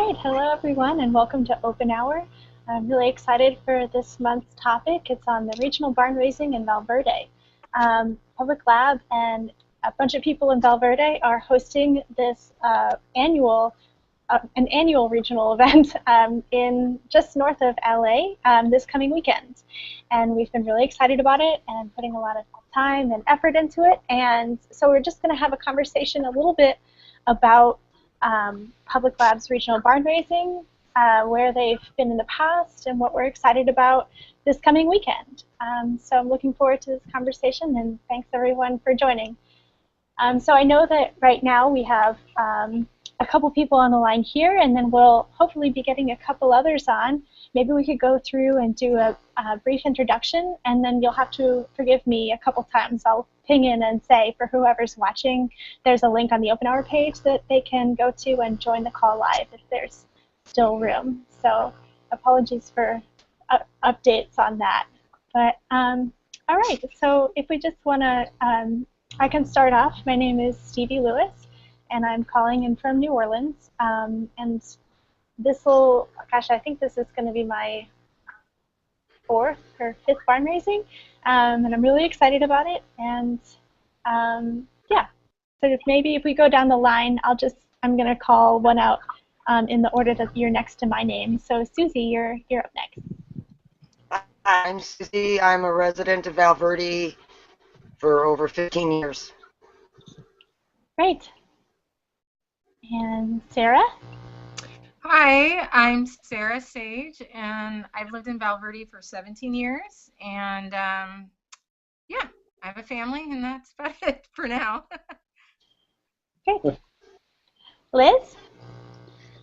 right, hello everyone and welcome to OpenHour. I'm really excited for this month's topic. It's on the regional barn raising in Verde. Public Lab and a bunch of people in Verde are hosting this annual regional event in just north of LA this coming weekend. And we've been really excited about it and putting a lot of time and effort into it. And so we're just going to have a conversation a little bit about Public Lab's regional barn raising, where they've been in the past, and what we're excited about this coming weekend. So I'm looking forward to this conversation, and thanks everyone for joining. So I know that right now we have a couple people on the line here, and then we'll hopefully be getting a couple others on. Maybe we could go through and do a brief introduction, and then you'll have to forgive me a couple times. I'll ping in and say, for whoever's watching, there's a link on the OpenHour page that they can go to and join the call live if there's still room. So apologies for updates on that. But all right, so if we just want to, I can start off. My name is Stevie Lewis, and I'm calling in from New Orleans. And this will, gosh, I think this is going to be my fourth or fifth barn raising, and I'm really excited about it. And yeah, so maybe if we go down the line, I'm going to call one out in the order that you're next to my name. So Susie, you're up next. I'm Susie. I'm a resident of Verde for over 15 years. Great. And Sarah? Hi, I'm Sarah Sage, and I've lived in Verde for 17 years, and yeah, I have a family, and that's about it for now. Great. Liz?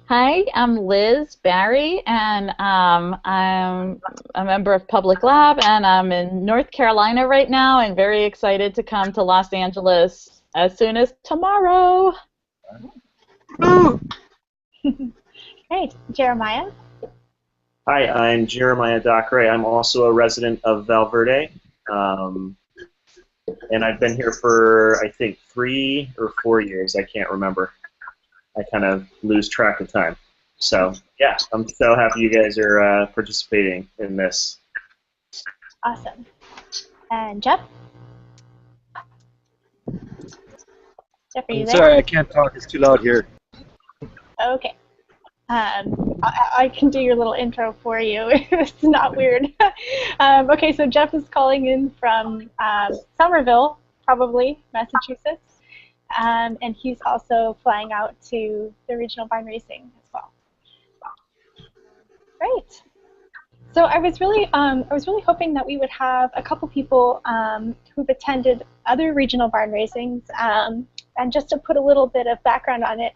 Hi, I'm Liz Barry, and I'm a member of Public Lab, and I'm in North Carolina right now, and very excited to come to Los Angeles as soon as tomorrow. Great. Jeremiah? Hi, I'm Jeremiah Dockeray. I'm also a resident of Verde, and I've been here for, I think, 3 or 4 years. I can't remember. I kind of lose track of time. So, yeah, I'm so happy you guys are participating in this. Awesome. And Jeff? Jeff, are you there? Sorry, I can't talk. It's too loud here. Okay. I can do your little intro for you. It's not weird. Okay, so Jeff is calling in from Somerville, probably, Massachusetts. And he's also flying out to the regional barn racing as well. Great. So I was really hoping that we would have a couple people who've attended other regional barn raisings. And just to put a little bit of background on it,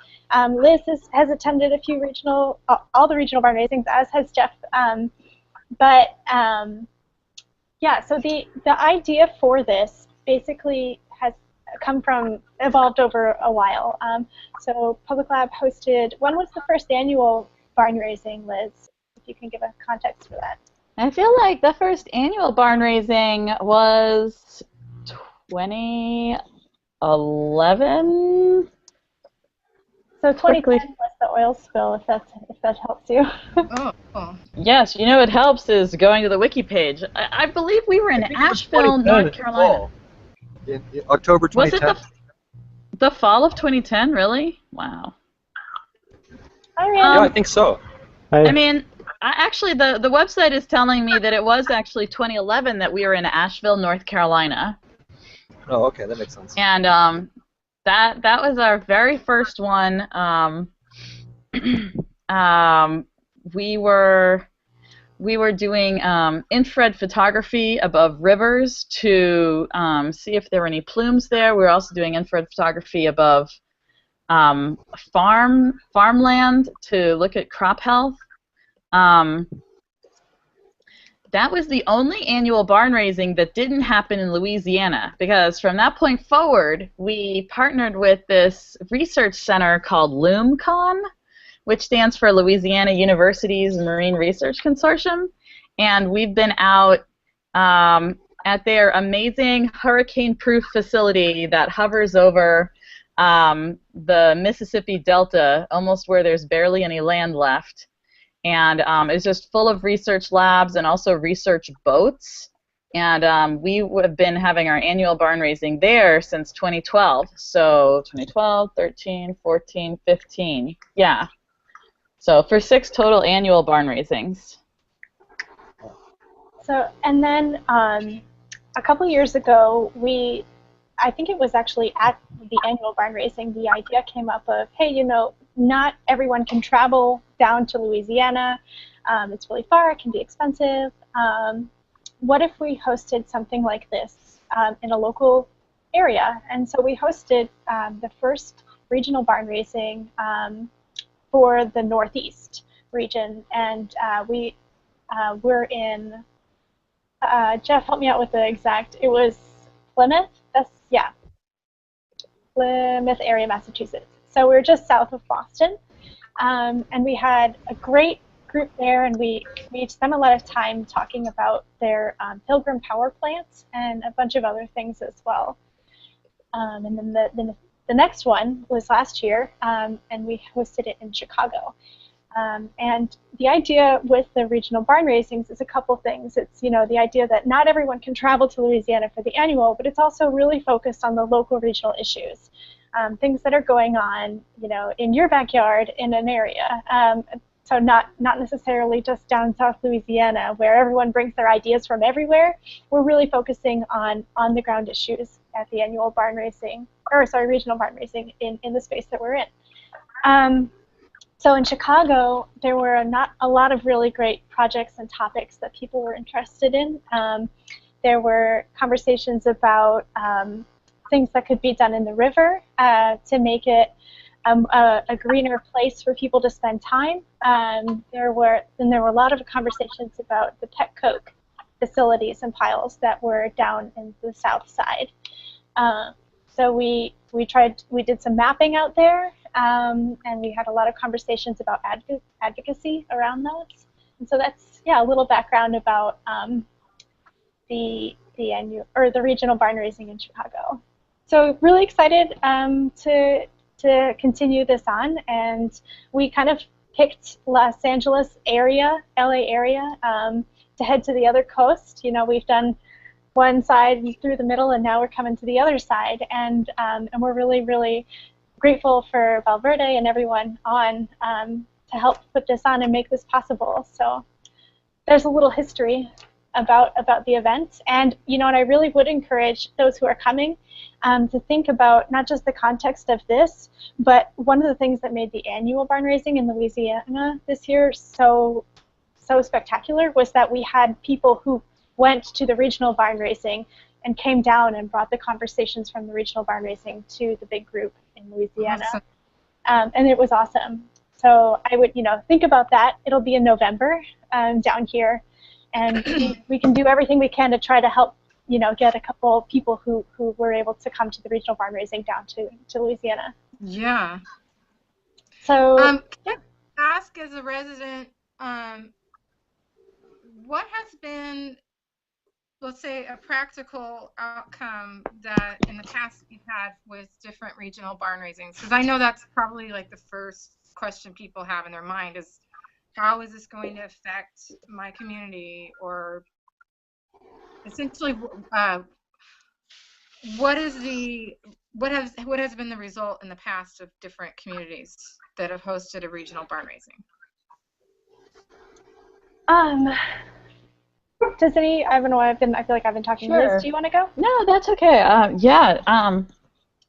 Liz has attended a few all the regional barn raisings, as has Jeff. Yeah, so the idea for this basically has evolved over a while. So Public Lab hosted, when was the first annual barn raising, Liz? If you can give a context for that. I feel like the first annual barn raising was 2011. So 2010 was the oil spill, if that helps you. Oh. Yes, you know what helps is going to the wiki page. I believe we were in Asheville, North Carolina. In October 2010. Was it the fall of 2010, really? Wow. Yeah, I think so. I mean, actually, the website is telling me that it was actually 2011 that we were in Asheville, North Carolina. Oh, okay, that makes sense. And that was our very first one. We were doing infrared photography above rivers to see if there were any plumes there. We were also doing infrared photography above farmland to look at crop health. That was the only annual barn raising that didn't happen in Louisiana, because from that point forward, we partnered with this research center called LUMCON, which stands for Louisiana University's Marine Research Consortium, and we've been out at their amazing hurricane-proof facility that hovers over the Mississippi Delta, almost where there's barely any land left. And it's just full of research labs and also research boats. And we have been having our annual barn raising there since 2012. So 2012, 13, 14, 15. Yeah. So for 6 total annual barn raisings. So, and then a couple years ago, I think it was actually at the annual barn raising, the idea came up of, hey, you know, not everyone can travel down to Louisiana. It's really far, it can be expensive. What if we hosted something like this in a local area? And so we hosted the first regional barn raising for the Northeast region. And we're in, Jeff, help me out with the exact, it was Plymouth? Yeah, Plymouth area, Massachusetts. So we're just south of Boston. And we had a great group there, and we spent a lot of time talking about their Pilgrim power plants and a bunch of other things as well. And then the next one was last year, and we hosted it in Chicago. And the idea with the regional barn raisings is a couple things. It's, you know, the idea that not everyone can travel to Louisiana for the annual, but it's also really focused on the local regional issues, things that are going on, you know, in your backyard in an area. So not necessarily just down South Louisiana where everyone brings their ideas from everywhere. We're really focusing on the-ground issues at the annual barn raising, or sorry, regional barn raising in the space that we're in. So in Chicago, there were not a lot of really great projects and topics that people were interested in. There were conversations about things that could be done in the river to make it a greener place for people to spend time. There were a lot of conversations about the pet coke facilities and piles that were down in the south side. So we did some mapping out there, and we had a lot of conversations about advocacy around those. And so that's, yeah, a little background about the regional barn raising in Chicago. So really excited to continue this on, and we kind of picked Los Angeles area, LA area, to head to the other coast. You know, we've done one side through the middle, and now we're coming to the other side, and we're really, really grateful for Verde and everyone on to help put this on and make this possible. So there's a little history about the event, and you know, and I really would encourage those who are coming to think about not just the context of this, but one of the things that made the annual barn raising in Louisiana this year so spectacular was that we had people who went to the regional barn raising and came down and brought the conversations from the regional barn raising to the big group in Louisiana. Awesome. And it was awesome. So I would, you know, think about that. It'll be in November down here, and we can do everything we can to try to help, you know, get a couple people who were able to come to the regional barn raising down to Louisiana. Yeah. So can I ask, as a resident, what has been, let's say, a practical outcome that in the past you've had with different regional barn raisings? Because I know that's probably like the first question people have in their mind is, how is this going to affect my community? Or essentially, what has been the result in the past of different communities that have hosted a regional barn raising? Does I don't know. I feel like I've been talking. Sure. Liz, do you want to go? No, that's okay. Yeah.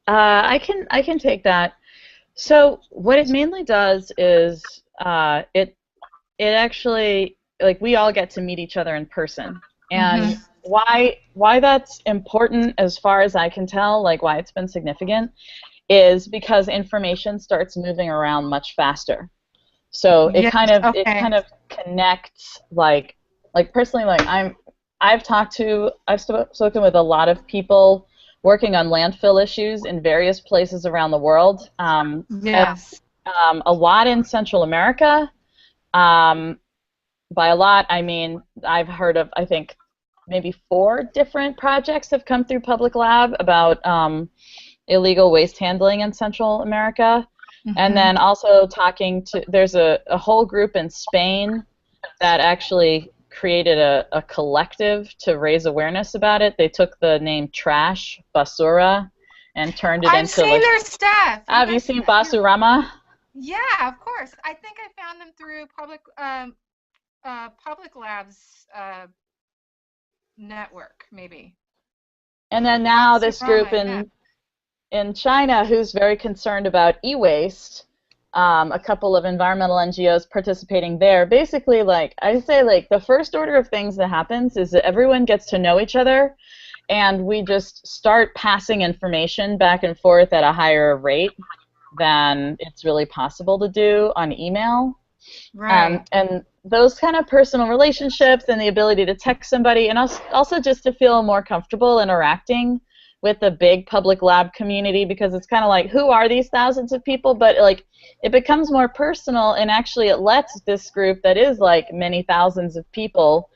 I can take that. So what it mainly does is it actually, like, we all get to meet each other in person, and why that's important, as far as I can tell, like why it's been significant, is because information starts moving around much faster. So it kind of connects, like personally, like I've spoken with a lot of people working on landfill issues in various places around the world. Yes. A lot in Central America. By a lot, I mean I've heard of, I think, maybe 4 different projects have come through Public Lab about illegal waste handling in Central America. And then also talking to, there's a whole group in Spain that actually created a collective to raise awareness about it. They took the name Trash, Basura, and turned it I've into seen like... their stuff. Have you seen Basurama? Yeah, of course. I think I found them through Public Labs network, maybe. And then now this group Basurama, in China who's very concerned about e-waste, a couple of environmental NGOs participating there. Basically, like I say, like the first order of things that happens is that everyone gets to know each other, and we just start passing information back and forth at a higher rate than it's really possible to do on email. Right. And those kind of personal relationships and the ability to text somebody, and also just to feel more comfortable interacting with the big public lab community, because it's kind of like, who are these thousands of people? But like, it becomes more personal, and actually it lets this group that is like many thousands of people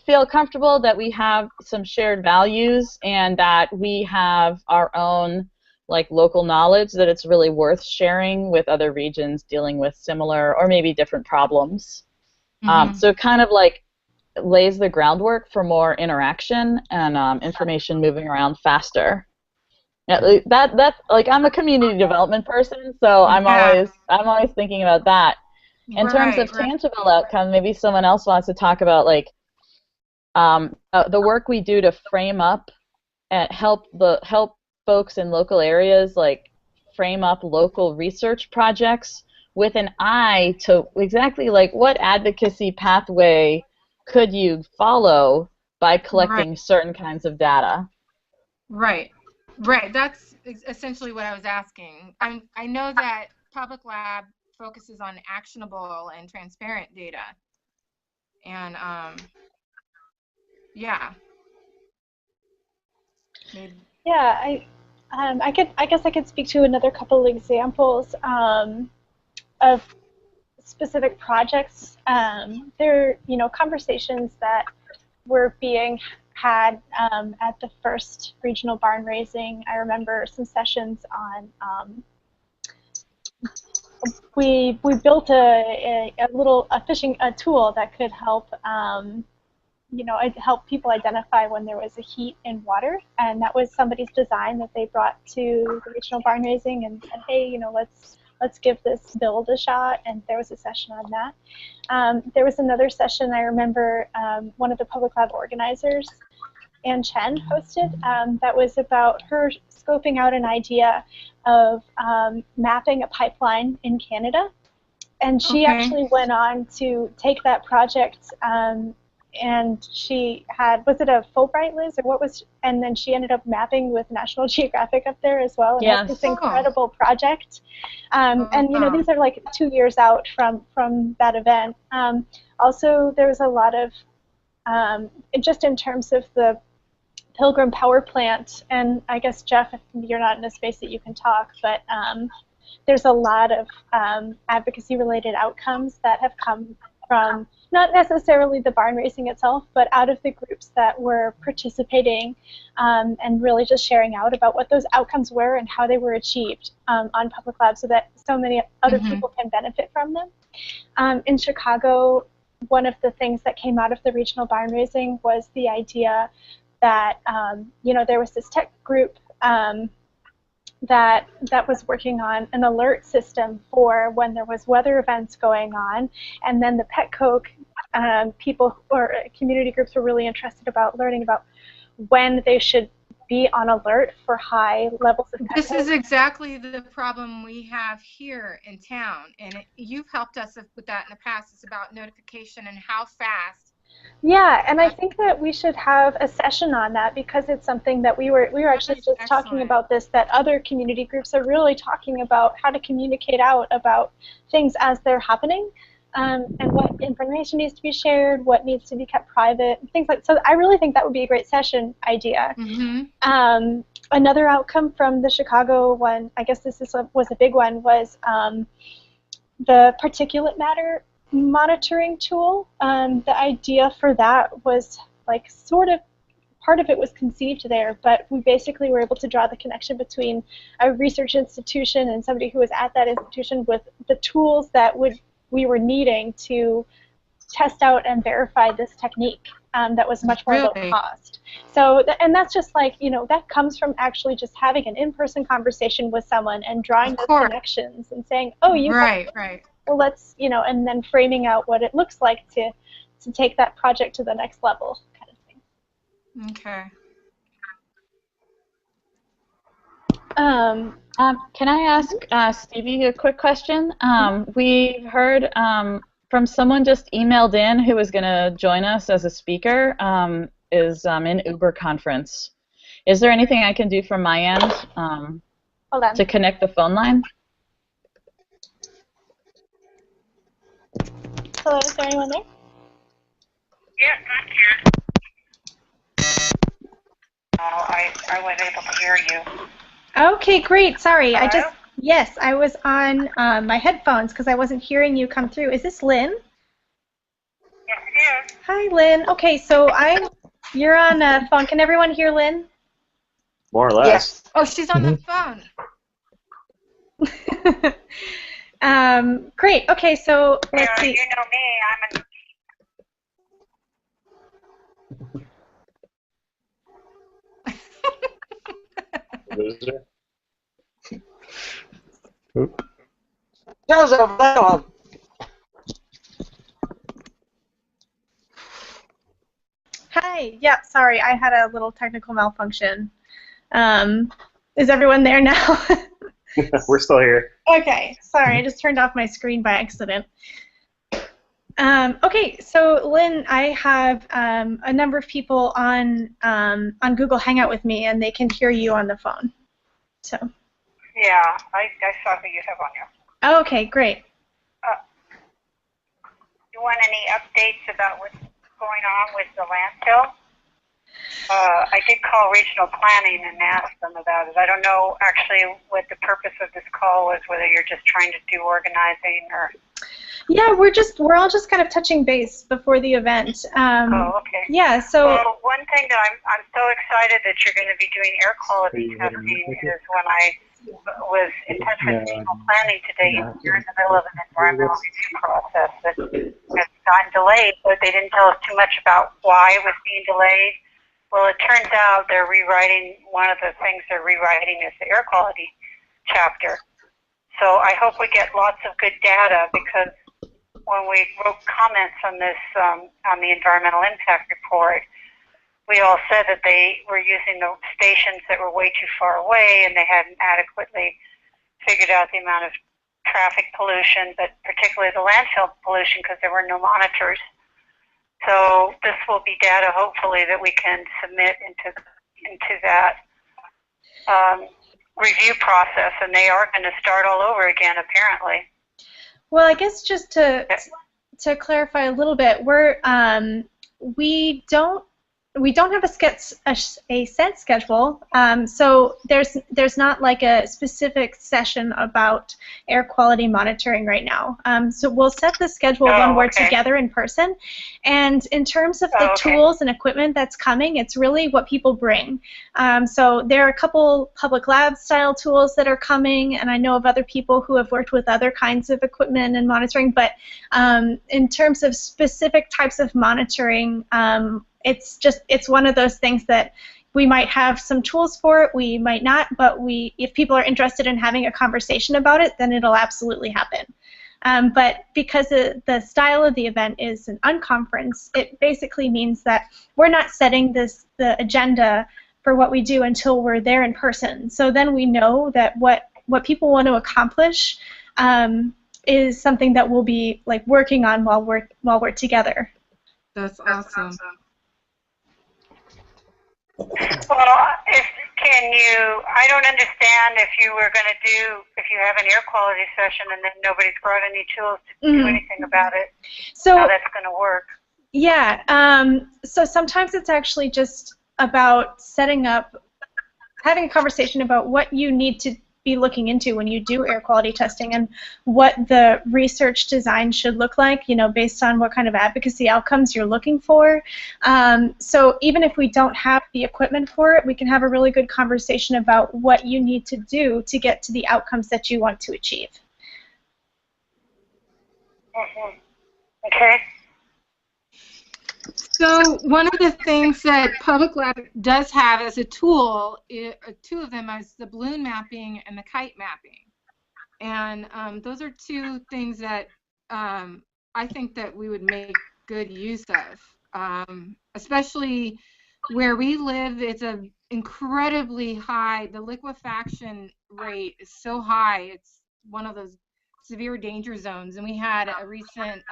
feel comfortable that we have some shared values and that we have our own like local knowledge, that it's really worth sharing with other regions dealing with similar or maybe different problems. So it kind of like lays the groundwork for more interaction and information moving around faster. Yeah, that like, I'm a community development person, so I'm always thinking about that. In terms of tangible outcome, maybe someone else wants to talk about like the work we do to frame up and help folks in local areas like frame up local research projects with an eye to exactly like what advocacy pathway could you follow by collecting certain kinds of data. Right. That's essentially what I was asking. I know that Public Lab focuses on actionable and transparent data, and yeah. Maybe. Yeah, I guess I could speak to another couple examples of specific projects. There are conversations that were being had at the first regional barn raising. I remember some sessions on we built a fishing tool that could help help people identify when there was a heat in water, and that was somebody's design that they brought to the regional barn raising and said, hey, let's give this build a shot, and there was a session on that. There was another session I remember one of the public lab organizers, Ann Chen, hosted that was about her scoping out an idea of mapping a pipeline in Canada, and she actually went on to take that project and she had, was it a Fulbright, Liz, or what was, and then she ended up mapping with National Geographic up there as well, and that's this incredible project. And these are like 2 years out from that event. Also, there was a lot of, just in terms of the Pilgrim Power Plant, and I guess, Jeff, if you're not in a space that you can talk, but there's a lot of advocacy-related outcomes that have come from not necessarily the barn racing itself, but out of the groups that were participating and really just sharing out about what those outcomes were and how they were achieved on Public Lab so that so many other people can benefit from them. In Chicago, one of the things that came out of the regional barn raising was the idea that there was this tech group that was working on an alert system for when there was weather events going on, and then the Petco people or community groups were really interested about learning about when they should be on alert for high levels of Petco. This is exactly the problem we have here in town, and you've helped us with that in the past. It's about notification and how fast. Yeah, and I think that we should have a session on that, because it's something that we were actually just talking about this, that other community groups are really talking about how to communicate out about things as they're happening, and what information needs to be shared, what needs to be kept private, things like. So I really think that would be a great session idea. Another outcome from the Chicago one, I guess this was a big one, was the particulate matter monitoring tool. The idea for that was like sort of part of it was conceived there, but we basically were able to draw the connection between a research institution and somebody who was at that institution with the tools that we were needing to test out and verify this technique that was much more low cost. So, and that's just like, that comes from actually just having an in-person conversation with someone and drawing those connections and saying, oh, you right. Well, let's, and then framing out what it looks like to take that project to the next level, kind of thing. Okay. Can I ask Stevie a quick question? We heard from someone just emailed in who was going to join us as a speaker, is in Uber conference. Is there anything I can do from my end Hold on. to connect the phone line? Hello, is there anyone there? Yeah, I'm here. I was able to hear you. Okay, great. Sorry, Hello? Yes, I was on my headphones because I wasn't hearing you come through. Is this Lynn? Yes, it is. Hi, Lynn. Okay, so you're on a phone. Can everyone hear Lynn? More or less. Yes. Oh, she's on the phone. Great. Okay, so let's see. You know me. Loser. Joseph, let on. Hi. Yeah, sorry, I had a little technical malfunction. Is everyone there now? We're still here. Okay, sorry, I just turned off my screen by accident. Okay, so Lynn, I have a number of people on Google Hangout with me, and they can hear you on the phone. So. Yeah, I saw who you have on here. Okay, great. You want any updates about what's going on with the landfill? I did call regional planning and ask them about it. I don't know actually what the purpose of this call was, whether you're just trying to do organizing or... Yeah, we're all just kind of touching base before the event. Oh, okay. Yeah, so... Well, one thing that I'm so excited that you're going to be doing air quality testing is when I was in touch with regional planning today. You're in the middle of an environmental review process that has gotten delayed, but they didn't tell us too much about why it was being delayed. Well, it turns out they're rewriting, one of the things they're rewriting is the air quality chapter. So I hope we get lots of good data, because when we wrote comments on this, on the environmental impact report, we all said that they were using the stations that were way too far away, and they hadn't adequately figured out the amount of traffic pollution, but particularly the landfill pollution, because there were no monitors. So this will be data, hopefully, that we can submit into that review process, and they are going to start all over again, apparently. Well, I guess just to clarify a little bit, we don't have a set schedule, so there's not like a specific session about air quality monitoring right now. So we'll set the schedule when we're together in person, and in terms of the tools and equipment that's coming, it's really what people bring. So there are a couple public lab style tools that are coming, and I know of other people who have worked with other kinds of equipment and monitoring, but in terms of specific types of monitoring, it's one of those things that we might have some tools for it, we might not, but if people are interested in having a conversation about it, then it'll absolutely happen. But because the style of the event is an unconference, it basically means that we're not setting the agenda for what we do until we're there in person. So then we know that what people want to accomplish is something that we'll be like working on while we're together. That's awesome. Well, I don't understand if you have an air quality session and then nobody's brought any tools to do anything about it, so how that's going to work. Yeah, so sometimes it's actually just about setting up, having a conversation about what you need to be looking into when you do air quality testing, and what the research design should look like, based on what kind of advocacy outcomes you're looking for. So even if we don't have the equipment for it, we can have a really good conversation about what you need to do to get to the outcomes that you want to achieve. Okay. So one of the things that Public Lab does have as a tool, two of them is the balloon mapping and the kite mapping. And those are two things that I think that we would make good use of, especially where we live. It's a incredibly high, the liquefaction rate is so high, it's one of those severe danger zones. And we had a recent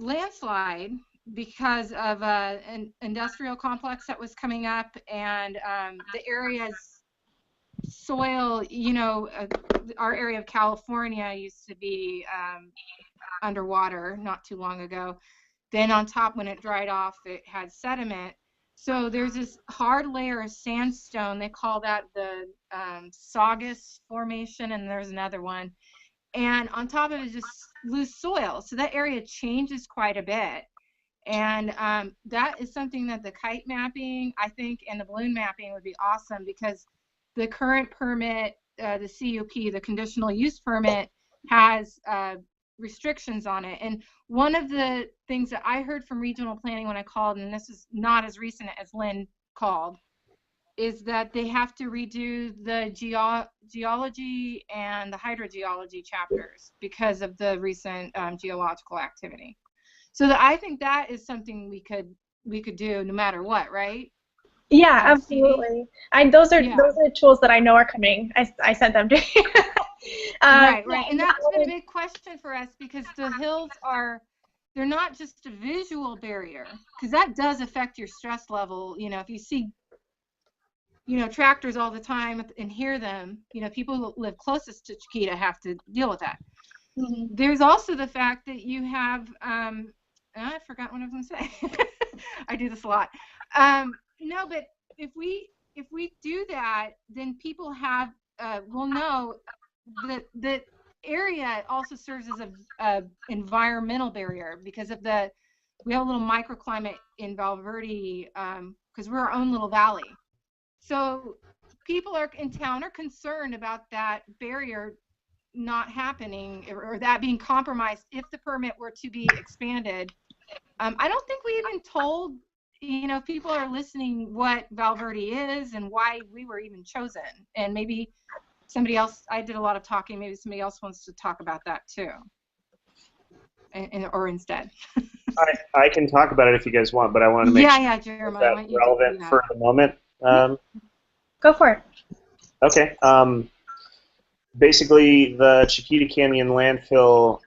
landslide because of an industrial complex that was coming up, and the area's soil, our area of California used to be underwater not too long ago. Then on top, when it dried off, it had sediment. So there's this hard layer of sandstone. They call that the Saugus Formation, and there's another one. And on top of it is just loose soil. So that area changes quite a bit. And that is something that the kite mapping, I think, and the balloon mapping would be awesome, because the current permit, the CUP, the conditional use permit, has restrictions on it. And one of the things that I heard from regional planning when I called, and this is not as recent as Lynn called, is that they have to redo the geology and the hydrogeology chapters because of the recent geological activity. So I think that is something we could do no matter what, right? Yeah, absolutely. Those are tools that I know are coming. I sent them to you. Right. And that's been a big question for us, because the hills they're not just a visual barrier, because that does affect your stress level. If you see tractors all the time and hear them, people who live closest to Chiquita have to deal with that. Mm-hmm. There's also the fact that you have, I forgot what I was going to say. I do this a lot. No, but if we do that, then people will know that the area also serves as a environmental barrier, because of we have a little microclimate in Valverde, because we're our own little valley. So people in town are concerned about that barrier not happening, or that being compromised if the permit were to be expanded. I don't think we even told, if people are listening, what Valverde is and why we were even chosen. And maybe somebody else, I did a lot of talking, maybe somebody else wants to talk about that too, or instead. I can talk about it if you guys want, but I want to make sure Jeremiah, that's relevant for the moment. Go for it. Okay. Basically, the Chiquita Canyon landfill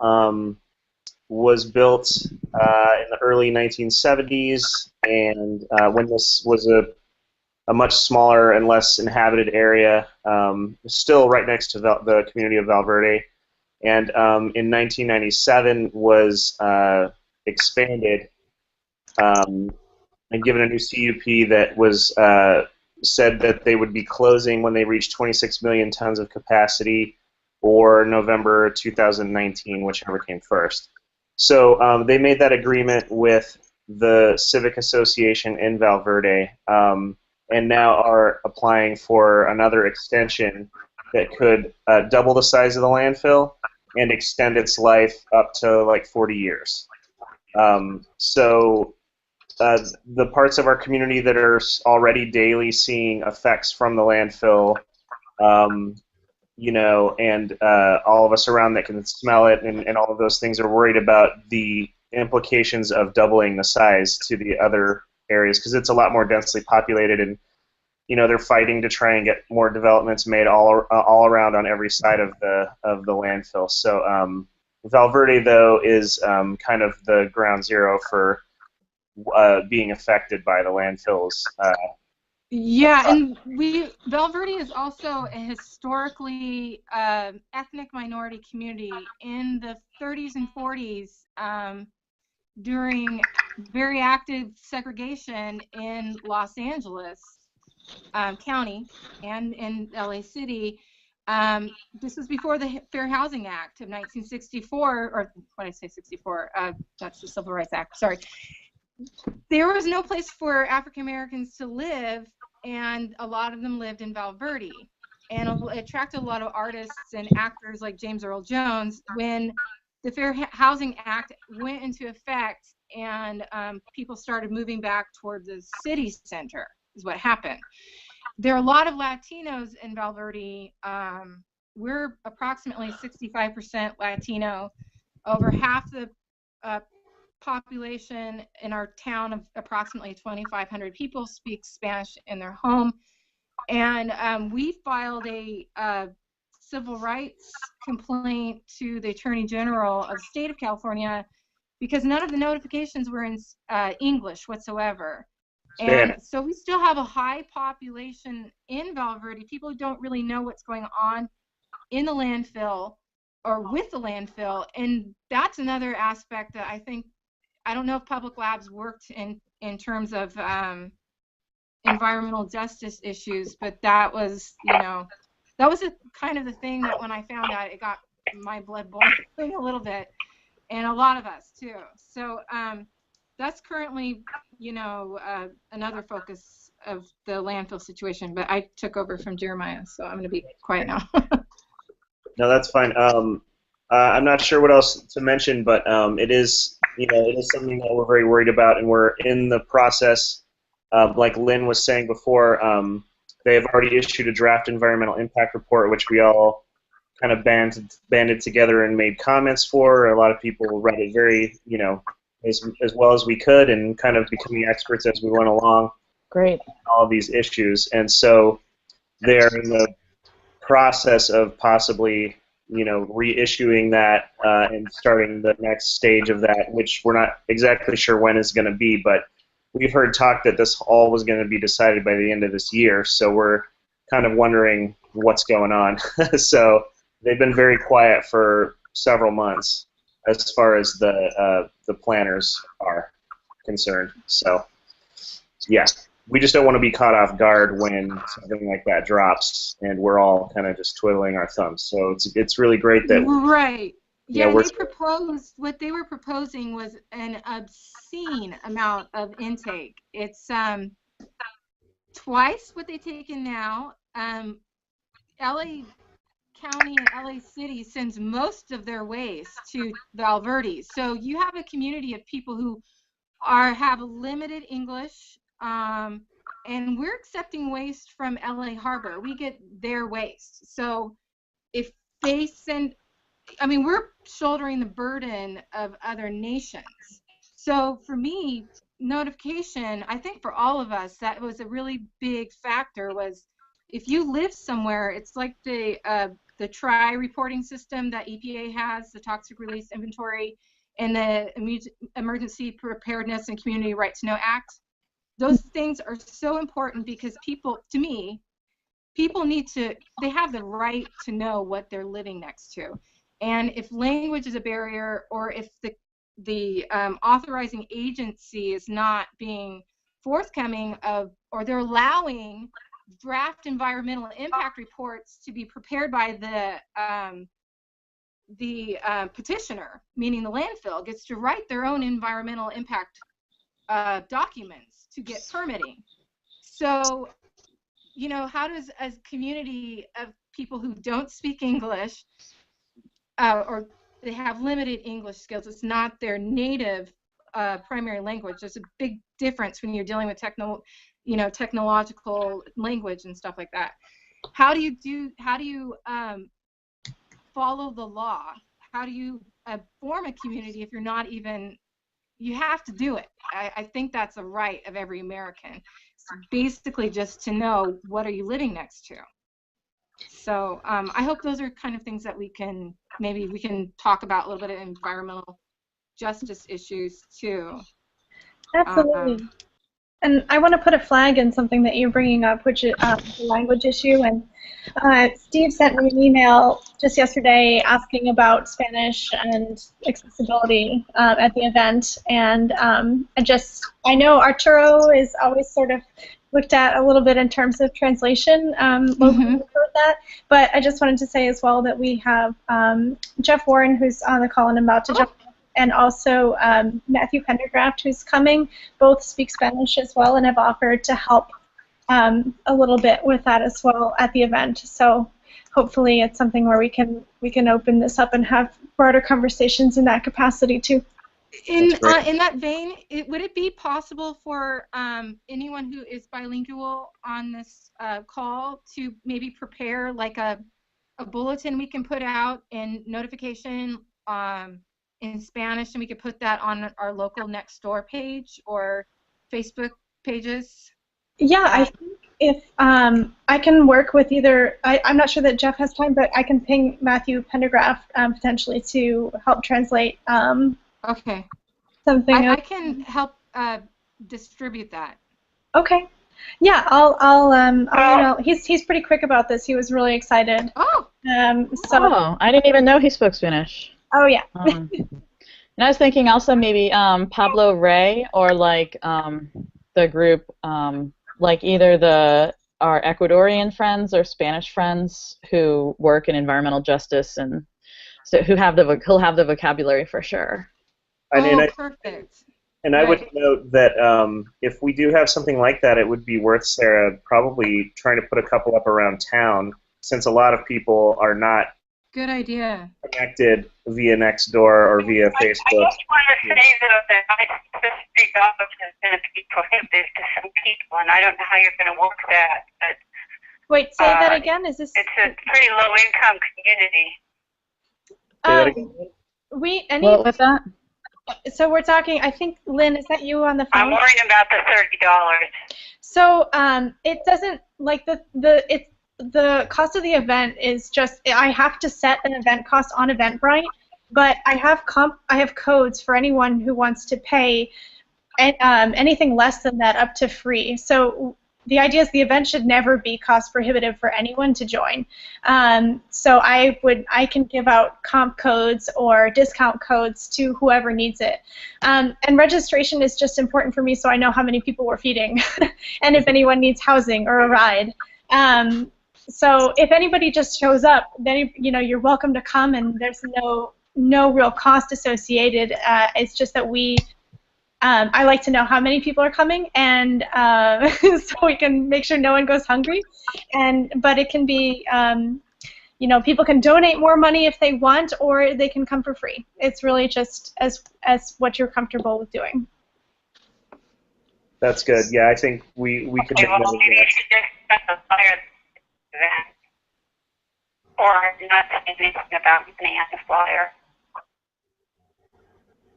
was built in the early 1970s, and when this was a much smaller and less inhabited area, still right next to the community of Valverde, and in 1997 was expanded and given a new CUP that was said that they would be closing when they reached 26 million tons of capacity, or November 2019, whichever came first. So they made that agreement with the Civic Association in Valverde, and now are applying for another extension that could double the size of the landfill and extend its life up to like 40 years. The parts of our community that are already daily seeing effects from the landfill, and all of us around that can smell it, and all of those things, are worried about the implications of doubling the size to the other areas, because it's a lot more densely populated, and they're fighting to try and get more developments made all around on every side of the landfill. So Valverde, though, is kind of the ground zero for being affected by the landfills. And Valverde is also a historically ethnic minority community in the 30s and 40s, during very active segregation in Los Angeles. County and in LA City. This was before the Fair Housing Act of 1964, or what did I say, 64? That's the Civil Rights Act, sorry. There was no place for African Americans to live, and a lot of them lived in Val Verde. And it attracted a lot of artists and actors like James Earl Jones. When the Fair Housing Act went into effect and people started moving back toward the city center, is what happened. There are a lot of Latinos in Val Verde. We're approximately 65% Latino. Over half the population in our town of approximately 2,500 people speak Spanish in their home. And we filed a civil rights complaint to the Attorney General of the state of California because none of the notifications were in English whatsoever. And so we still have a high population in Val Verde, people who don't really know what's going on in the landfill or with the landfill. And that's another aspect that I think, I don't know if public labs worked in terms of environmental justice issues, but that was, that was kind of the thing that when I found out, it got my blood boiling a little bit, and a lot of us too. So that's currently, another focus of the landfill situation, but I took over from Jeremiah, so I'm going to be quiet now. No, that's fine. I'm not sure what else to mention, but it is something that we're very worried about, and we're in the process. Like Lynn was saying before, they have already issued a draft environmental impact report, which we all kind of banded together and made comments for. A lot of people read it very, as well as we could, and kind of becoming experts as we went along. Great. All these issues, and so they're in the process of possibly, reissuing that and starting the next stage of that, which we're not exactly sure when it's going to be, but we've heard talk that this all was going to be decided by the end of this year, so we're kind of wondering what's going on. So they've been very quiet for several months as far as the planners are concerned. So, yeah, we just don't want to be caught off guard when something like that drops, and we're all kind of just twiddling our thumbs. So it's really great that right. Yeah, what they were proposing was an obscene amount of intake. It's twice what they take in now. LA County and LA City sends most of their waste to Val Verde. So you have a community of people who have limited English, and we're accepting waste from LA Harbor. We get their waste. So if they send, we're shouldering the burden of other nations. So for me, notification, I think for all of us, that was a really big factor. Was if you live somewhere, it's like the TRI reporting system that EPA has, the Toxic Release Inventory, and the Emergency Preparedness and Community Right to Know Act. Those things are so important because people need to, they have the right to know what they're living next to. And if language is a barrier, or if the authorizing agency is not being forthcoming or they're allowing draft environmental impact reports to be prepared by the petitioner, meaning the landfill, gets to write their own environmental impact documents to get permitting. So, how does a community of people who don't speak English or they have limited English skills, it's not their native primary language. There's a big difference when you're dealing with technological language and stuff like that. How do you follow the law? How do you form a community if you're not even, you have to do it. I think that's a right of every American. So basically just to know what are you living next to. So I hope those are kind of things that we can talk about, a little bit of environmental justice issues too. Absolutely. And I want to put a flag in something that you're bringing up, which is the language issue. And Steve sent me an email just yesterday asking about Spanish and accessibility at the event. And I know Arturo is always sort of looked at a little bit in terms of translation locally for that. But I just wanted to say as well that we have Jeff Warren, who's on the call and about to jump, and also Matthew Pendergraft, who's coming. Both speak Spanish as well and have offered to help a little bit with that as well at the event. So hopefully it's something where we can open this up and have broader conversations in that capacity too. In that vein, would it be possible for anyone who is bilingual on this call to maybe prepare like a bulletin we can put out in notification in Spanish, and we could put that on our local next door page or Facebook pages? Yeah, I think if I can work with either, I'm not sure that Jeff has time, but I can ping Matthew Pendergraft potentially to help translate okay. something. I can help distribute that. Okay. Yeah, I'll he's pretty quick about this. He was really excited. Oh. Oh, I didn't even know he spoke Spanish. Oh yeah. And I was thinking also maybe Pablo Rey or like the group like either our Ecuadorian friends or Spanish friends who work in environmental justice, and so he'll have the vocabulary for sure. Perfect. And I would note that if we do have something like that, it would be worth, Sarah, probably trying to put a couple up around town, since a lot of people are not good idea connected via Nextdoor or via Facebook. I just want to say, though, that I think this big office is going to be prohibitive to some people, and I don't know how you're going to work that. But, wait, say that again? Is this? It's a pretty low-income community. Say that again? What was that? So we're talking, I think, Lynn, is that you on the phone? I'm worried about the $30. So it doesn't, like, the cost of the event is just, I have to set an event cost on Eventbrite, but I have codes for anyone who wants to pay anything less than that up to free. So the idea is the event should never be cost prohibitive for anyone to join. So I can give out comp codes or discount codes to whoever needs it. And registration is just important for me so I know how many people we're feeding and if anyone needs housing or a ride. So if anybody just shows up, then you're welcome to come, and there's no real cost associated. It's just that I like to know how many people are coming, and so we can make sure no one goes hungry. But it can be, people can donate more money if they want, or they can come for free. It's really just as what you're comfortable with doing. That's good. Yeah, I think we could make that. Maybe you should just specify event, or not say anything about money on the flyer.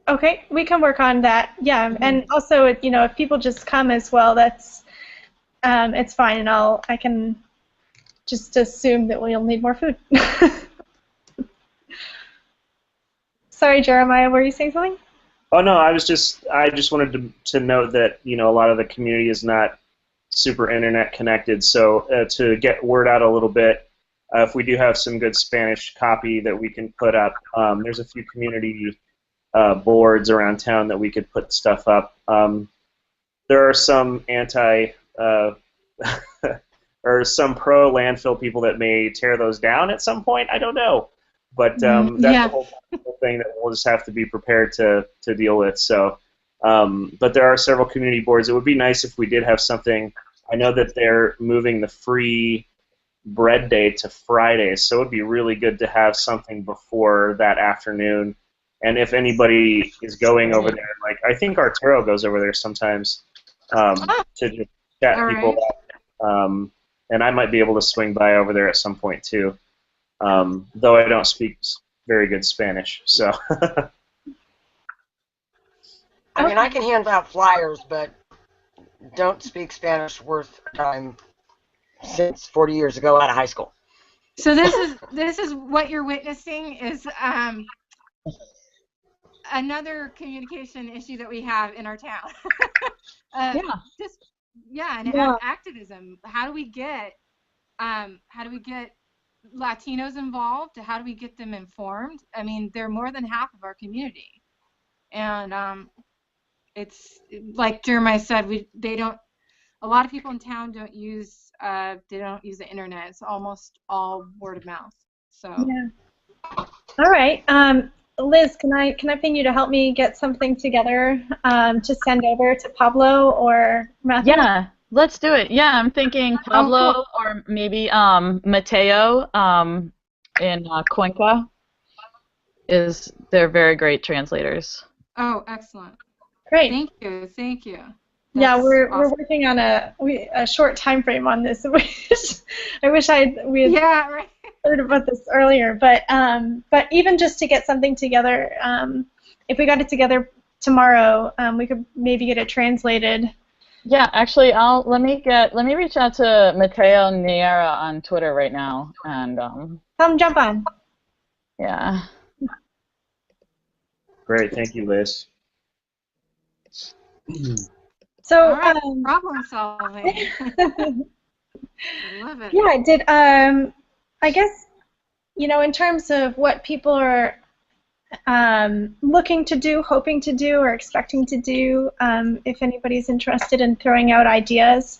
Okay, we can work on that. Yeah, and also, if people just come as well, that's it's fine, and I can just assume that we'll need more food. Sorry, Jeremiah, were you saying something? Oh no, I just wanted to note that a lot of the community is not super internet connected, so to get word out a little bit, if we do have some good Spanish copy that we can put up, there's a few community boards around town that we could put stuff up. There are some or some pro landfill people that may tear those down at some point. I don't know, but that's the whole thing that we'll just have to be prepared to deal with. So, but there are several community boards. It would be nice if we did have something. I know that they're moving the free bread day to Fridays, so it would be really good to have something before that afternoon. And if anybody is going over there, like I think Arturo goes over there sometimes to just chat people up. And I might be able to swing by over there at some point too, though I don't speak very good Spanish. So. I mean, I can hand out flyers, but don't speak Spanish worth a time since 40 years ago out of high school. So this is what you're witnessing is another communication issue that we have in our town. Activism. How do we get Latinos involved? How do we get them informed? I mean, they're more than half of our community, and it's like Jeremiah said, a a lot of people in town don't use the internet. It's almost all word of mouth. So yeah. All right. Liz, can I ping you to help me get something together to send over to Pablo or Matthew? Yeah, let's do it. Yeah, I'm thinking Pablo cool. or maybe Mateo in Cuenca. They're very great translators. Oh, excellent. Great. Thank you. Thank you. Yeah, That's we're awesome. working on a short time frame on this. I wish we had Yeah, right. heard about this earlier, but even just to get something together, if we got it together tomorrow, we could maybe get it translated. Yeah, actually, let me reach out to Mateo Niera on Twitter right now, and Come jump on. yeah. Great, thank you, Liz. So all right, problem solving. I love it. Yeah, I guess, in terms of what people are looking to do, hoping to do, or expecting to do, if anybody's interested in throwing out ideas,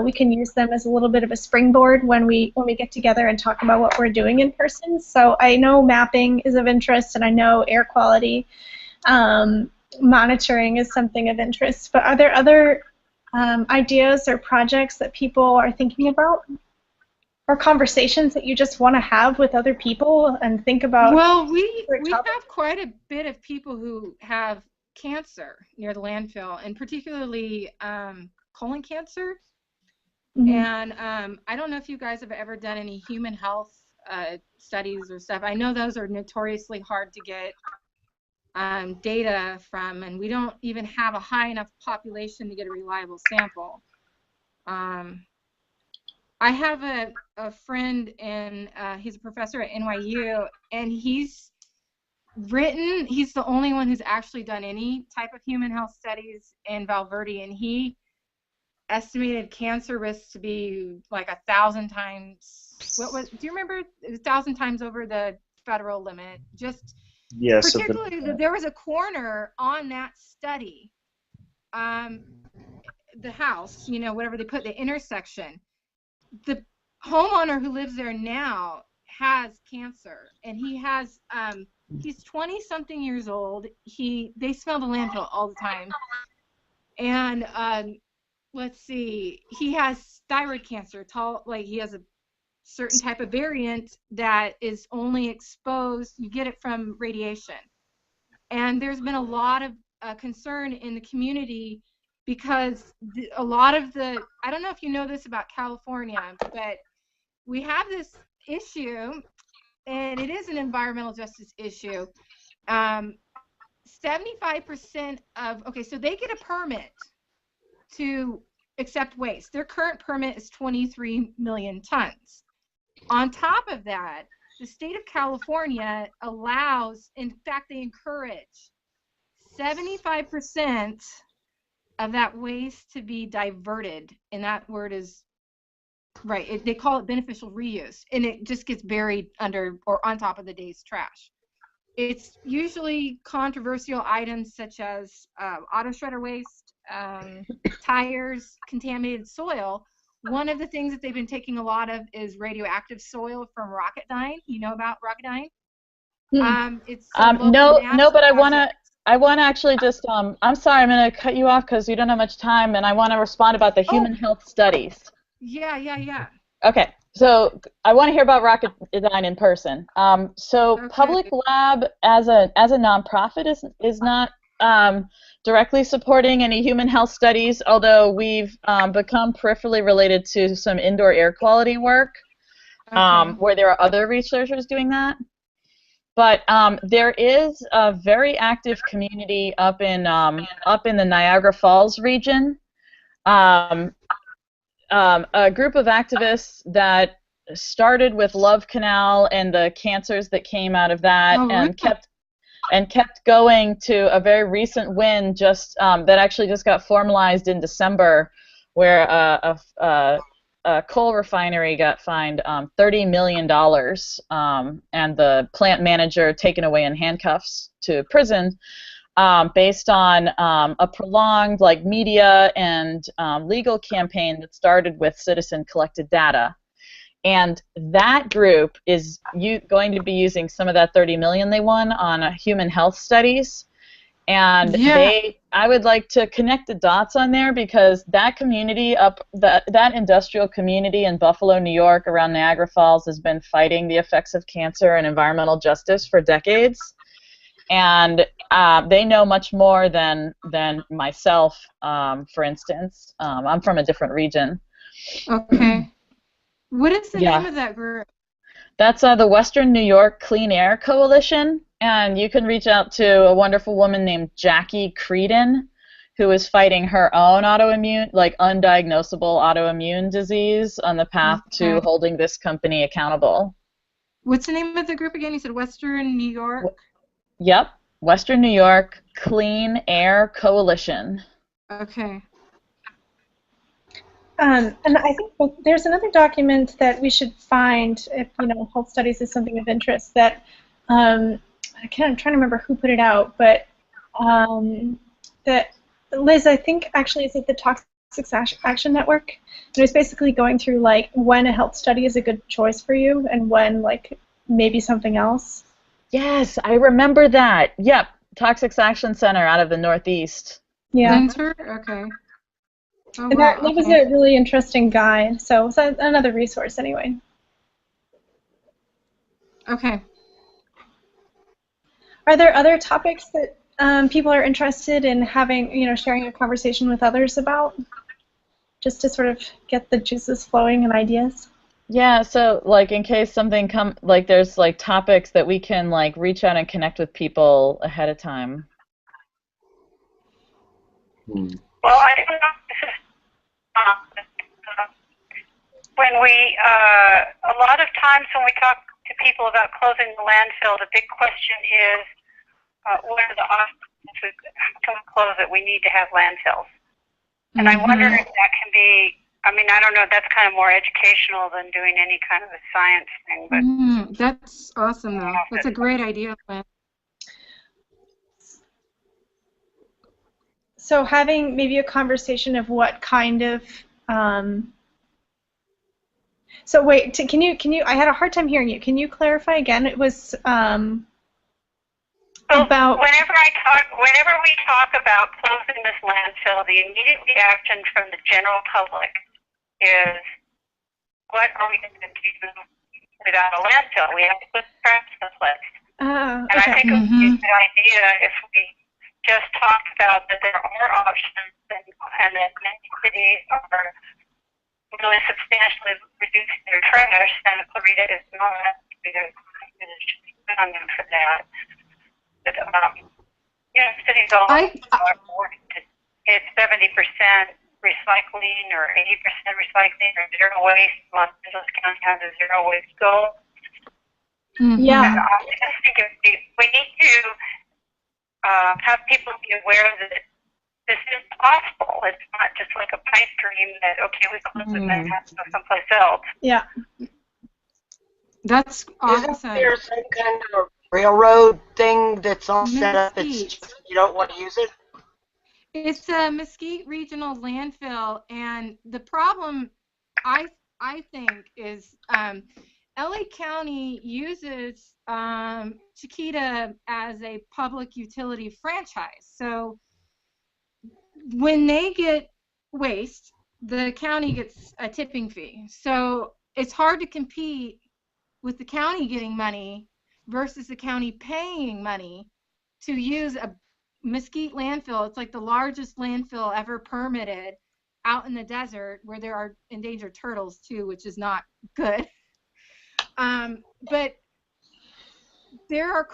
we can use them as a little bit of a springboard when we get together and talk about what we're doing in person. So I know mapping is of interest, and I know air quality monitoring is something of interest, but are there other ideas or projects that people are thinking about, or conversations that you just want to have with other people and think about? Well, we have quite a bit of people who have cancer near the landfill, and particularly colon cancer. Mm-hmm. And I don't know if you guys have ever done any human health studies or stuff. I know those are notoriously hard to get data from, and we don't even have a high enough population to get a reliable sample. I have a friend, and he's a professor at NYU, and he's the only one who's actually done any type of human health studies in Val Verde, and he estimated cancer risks to be like 1,000 times, do you remember? 1,000 times over the federal limit. Just yes, particularly, there was a coroner on that study, the house, whatever they put, the intersection. The homeowner who lives there now has cancer, and he's 20-something years old. They smell the landfill all the time, and let's see, he has thyroid cancer. He has a certain type of variant that is only exposed. You get it from radiation, and there's been a lot of concern in the community because a lot of I don't know if you know this about California, but we have this issue, and it is an environmental justice issue. 75% so they get a permit to accept waste. Their current permit is 23 million tons. On top of that, the state of California allows, in fact, they encourage 75% of that waste to be diverted, and that word is right. They call it beneficial reuse, and it just gets buried under or on top of the day's trash. It's usually controversial items such as auto shredder waste, tires, contaminated soil. One of the things that they've been taking a lot of is radioactive soil from Rocketdyne. You know about Rocketdyne? It's no, but I want to actually just I'm sorry, I'm going to cut you off because you don't have much time, and I want to respond about the human health studies. Yeah. Okay, so I want to hear about Rocketdyne in person. So Public Lab as a nonprofit is not directly supporting any human health studies, although we've become peripherally related to some indoor air quality work where there are other researchers doing that. But there is a very active community up in the Niagara Falls region. A group of activists that started with Love Canal and the cancers that came out of that, and kept going to a very recent win that actually just got formalized in December, where a coal refinery got fined $30 million, and the plant manager taken away in handcuffs to prison based on a prolonged media and legal campaign that started with citizen-collected data. And that group is going to be using some of that 30 million they won on human health studies. And I would like to connect the dots on there, because that community that industrial community in Buffalo, New York, around Niagara Falls, has been fighting the effects of cancer and environmental justice for decades. And they know much more than myself, for instance. I'm from a different region. Okay. What is the name of that group? That's the Western New York Clean Air Coalition, and you can reach out to a wonderful woman named Jackie Creedon, who is fighting her own undiagnosable autoimmune disease on the path to holding this company accountable. What's the name of the group again? You said Western New York? Yep, Western New York Clean Air Coalition. Okay. And I think there's another document that we should find if health studies is something of interest. That I'm trying to remember who put it out, but that Liz, I think actually is it the Toxic Action Network. And it was basically going through when a health study is a good choice for you and when maybe something else. Yes, I remember that. Yep, Toxic Action Center out of the Northeast. Yeah. Okay. Oh, and that was a really interesting guide, so it's another resource anyway. Okay. Are there other topics that people are interested in having, sharing a conversation with others about, just to sort of get the juices flowing and ideas? Yeah, so in case something there's topics that we can reach out and connect with people ahead of time. Well, I don't know. When a lot of times when we talk to people about closing the landfill, the big question is, what are the obstacles to close it? We need to have landfills. And I wonder if that can be, I don't know, that's kind of more educational than doing any kind of a science thing. But that's awesome, though. That's a great idea, Lynn. So having maybe a conversation of what kind of so wait, can you I had a hard time hearing you. Can you clarify again? It was about whenever we talk about closing this landfill, the immediate reaction from the general public is, what are we going to do without a landfill? We have to put traps in place. And I think it would be a good idea if we just talked about that there are options and that many cities are really substantially reducing their trash. Santa Clarita is not. Should be good on them for that. But, cities all are working to hit 70% recycling or 80% recycling or zero waste. Los Angeles County has a zero waste goal. Yeah. And I just think we need to have people be aware that this is possible. It's not just like a pipe dream that, okay, we close it and then have to go someplace else. Yeah. That's awesome. Isn't there some kind of railroad thing that's all set up? It's just, you don't want to use it? It's a Mesquite Regional Landfill, and the problem, I think, is LA County uses Chiquita as a public utility franchise. So when they get waste, the county gets a tipping fee. So it's hard to compete with the county getting money versus the county paying money to use a Mesquite landfill. It's like the largest landfill ever permitted out in the desert, where there are endangered turtles too, which is not good. But there are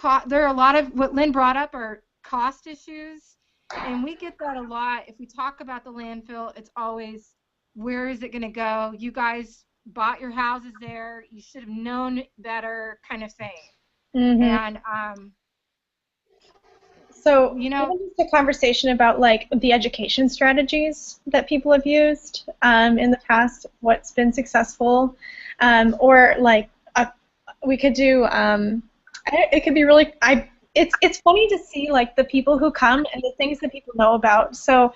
a lot of what Lynn brought up are cost issues, and we get that a lot. If we talk about the landfill, it's always, where is it going to go? You guys bought your houses there. You should have known better, kind of thing. And so even just a conversation about the education strategies that people have used in the past, what's been successful, or we could do. It could be really. it's funny to see like the people who come and the things that people know about. So,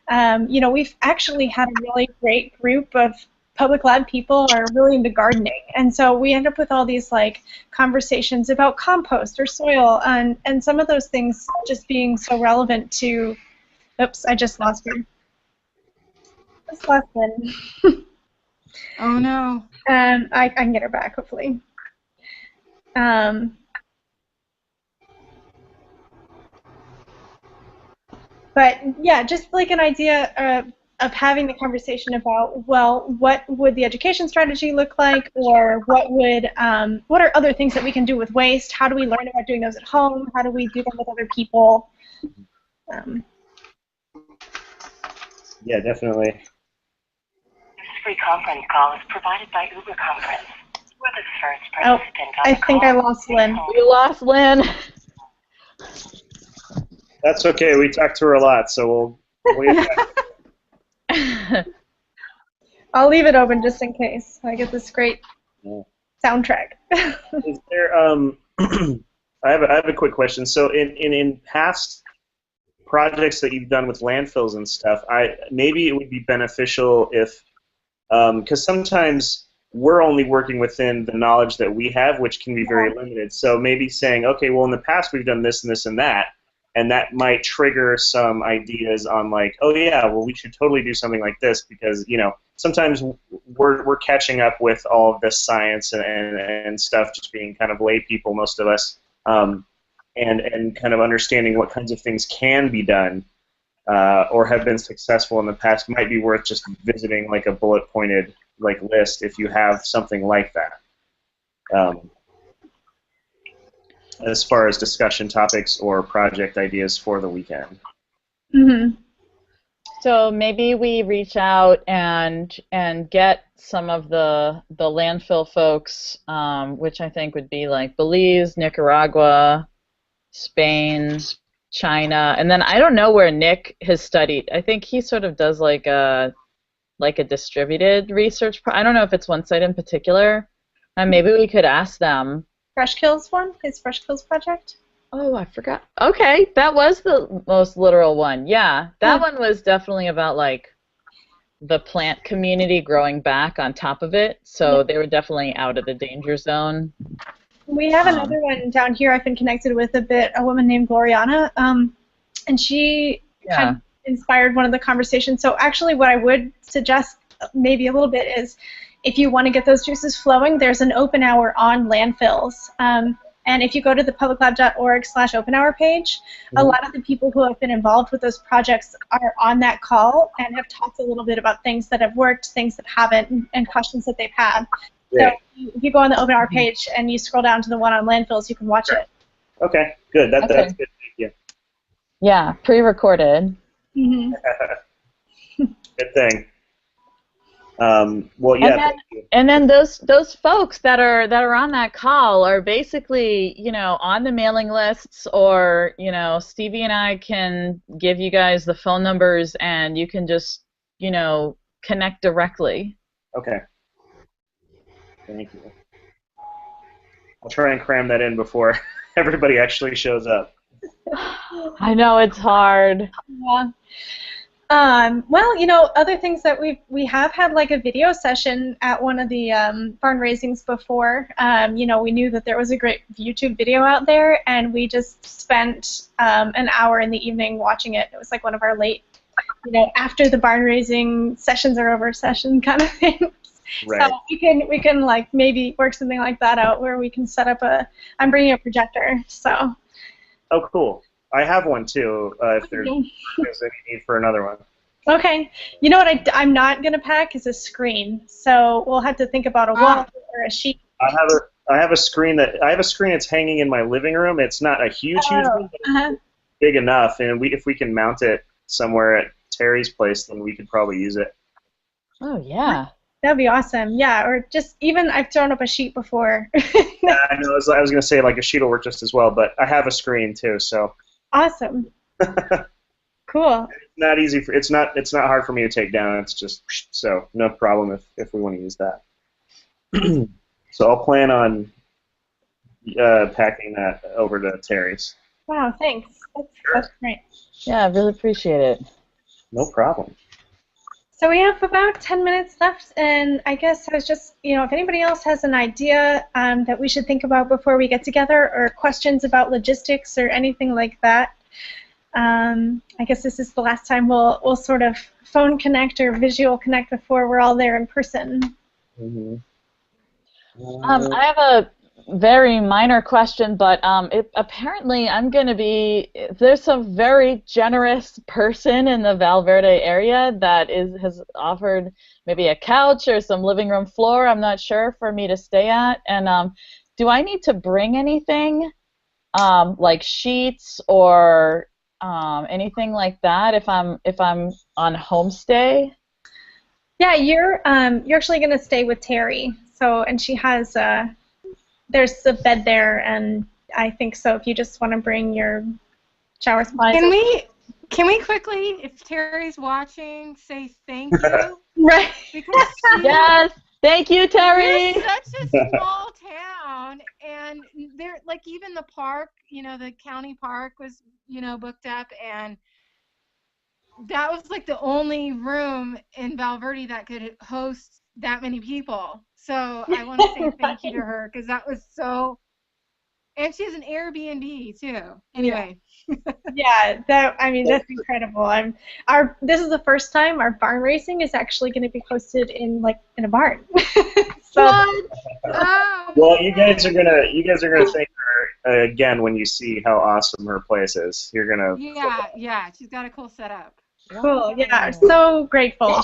you know, we've actually had a really great group of public lab people are really into gardening, and so we end up with all these like conversations about compost or soil, and some of those things just being so relevant to. Oops, I just lost her. Just lost Lynn. Oh no. I can get her back hopefully. But yeah, just like an idea of having the conversation about, well, what would the education strategy look like, or what are other things that we can do with waste? How do we learn about doing those at home? How do we do them with other people? Yeah, definitely. This free conference call is provided by Uber Conference. We're the first Oh, participant on I the think call. I lost Lynn. We lost Lynn. That's okay. We talk to her a lot, so we'll get back. I'll leave it open just in case I get this great soundtrack. Is there I have a quick question. So in past projects that you've done with landfills and stuff, maybe it would be beneficial if, because sometimes we're only working within the knowledge that we have, which can be very limited. So maybe saying, okay, well in the past we've done this and this and that might trigger some ideas on like, oh yeah, well we should totally do something like this, because you know sometimes we're catching up with all of this science and stuff, just being kind of lay people, most of us. And kind of understanding what kinds of things can be done or have been successful in the past might be worth just visiting like a bullet-pointed like list if you have something like that. As far as discussion topics or project ideas for the weekend. Mm-hmm. So maybe we reach out and get some of the landfill folks, which I think would be like Belize, Nicaragua, Spain, China, and then I don't know where Nick has studied. I think he sort of does like a distributed research. I don't know if it's one site in particular. Maybe we could ask them. Fresh Kills one? His Fresh Kills project? Oh, I forgot. Okay, that was the most literal one. Yeah, that one was definitely about like the plant community growing back on top of it. So they were definitely out of the danger zone. We have another one down here I've been connected with a bit, a woman named Gloriana, and she kind of inspired one of the conversations. So actually what I would suggest maybe a little bit is if you want to get those juices flowing, there's an open hour on landfills. And if you go to the publiclab.org/openhour page, a lot of the people who have been involved with those projects are on that call and have talked a little bit about things that have worked, things that haven't, and questions that they've had. So if you go on the Open Hour page and you scroll down to the one on landfills, you can watch it. Okay, good. That's good. Thank you. Yeah, pre-recorded. Mm-hmm. Good thing. Well, yeah. And then those folks that are on that call are basically, you know, on the mailing lists, or you know, Stevie and I can give you guys the phone numbers, and you can just, you know, connect directly. Okay. Thank you. I'll try and cram that in before everybody actually shows up. I know it's hard. Yeah. Well, you know, other things that we have had like a video session at one of the barn raisings before. You know, we knew that there was a great YouTube video out there, and we just spent an hour in the evening watching it. It was like one of our late, you know, after the barn raising sessions are over session kind of things. Right. So we can like maybe work something like that out where we can set up I'm bringing a projector, so. Oh, cool. I have one too. If there's any need for another one. Okay. You know what I'm not gonna pack is a screen, so we'll have to think about a wall or a sheet. I have a screen that's hanging in my living room. It's not a huge one, but it's big enough, and if we can mount it somewhere at Terry's place, then we could probably use it. Oh yeah. That'd be awesome. Yeah, or just even I've thrown up a sheet before. Yeah, I know. I was gonna say like a sheet will work just as well, but I have a screen too, so. Awesome. Cool. It's not easy. It's not hard for me to take down. It's just so no problem if we want to use that. So I'll plan on packing that over to Terry's. Wow, thanks. That's great. Yeah, I really appreciate it. No problem. So we have about 10 minutes left, and I guess I was just, if anybody else has an idea that we should think about before we get together, or questions about logistics or anything like that, I guess this is the last time we'll sort of phone connect or visual connect before we're all there in person. Mm-hmm. I have a very minor question, but apparently I'm going to be, there's some very generous person in the Valverde area that has offered maybe a couch or some living room floor, I'm not sure, for me to stay at. And do I need to bring anything, like sheets or anything like that if I'm on homestay? Yeah, you're actually going to stay with Terry. So, and she has there's a bed there, and I think so. If you just want to bring your shower supplies. Can we quickly, if Terry's watching, say thank you? Right. Because yes. Thank you, Terry. We're such a small town, and there, like, even the park, the county park was, booked up, and that was like the only room in Valverde that could host that many people. So I want to say thank you to her, because that was so. And she has an Airbnb too. Anyway. Yeah, that's incredible. This is the first time our barn racing is actually going to be hosted in a barn. So, well, you guys are gonna thank her again when you see how awesome her place is. You're gonna. Yeah, she's got a cool setup. Cool. Yeah, so grateful.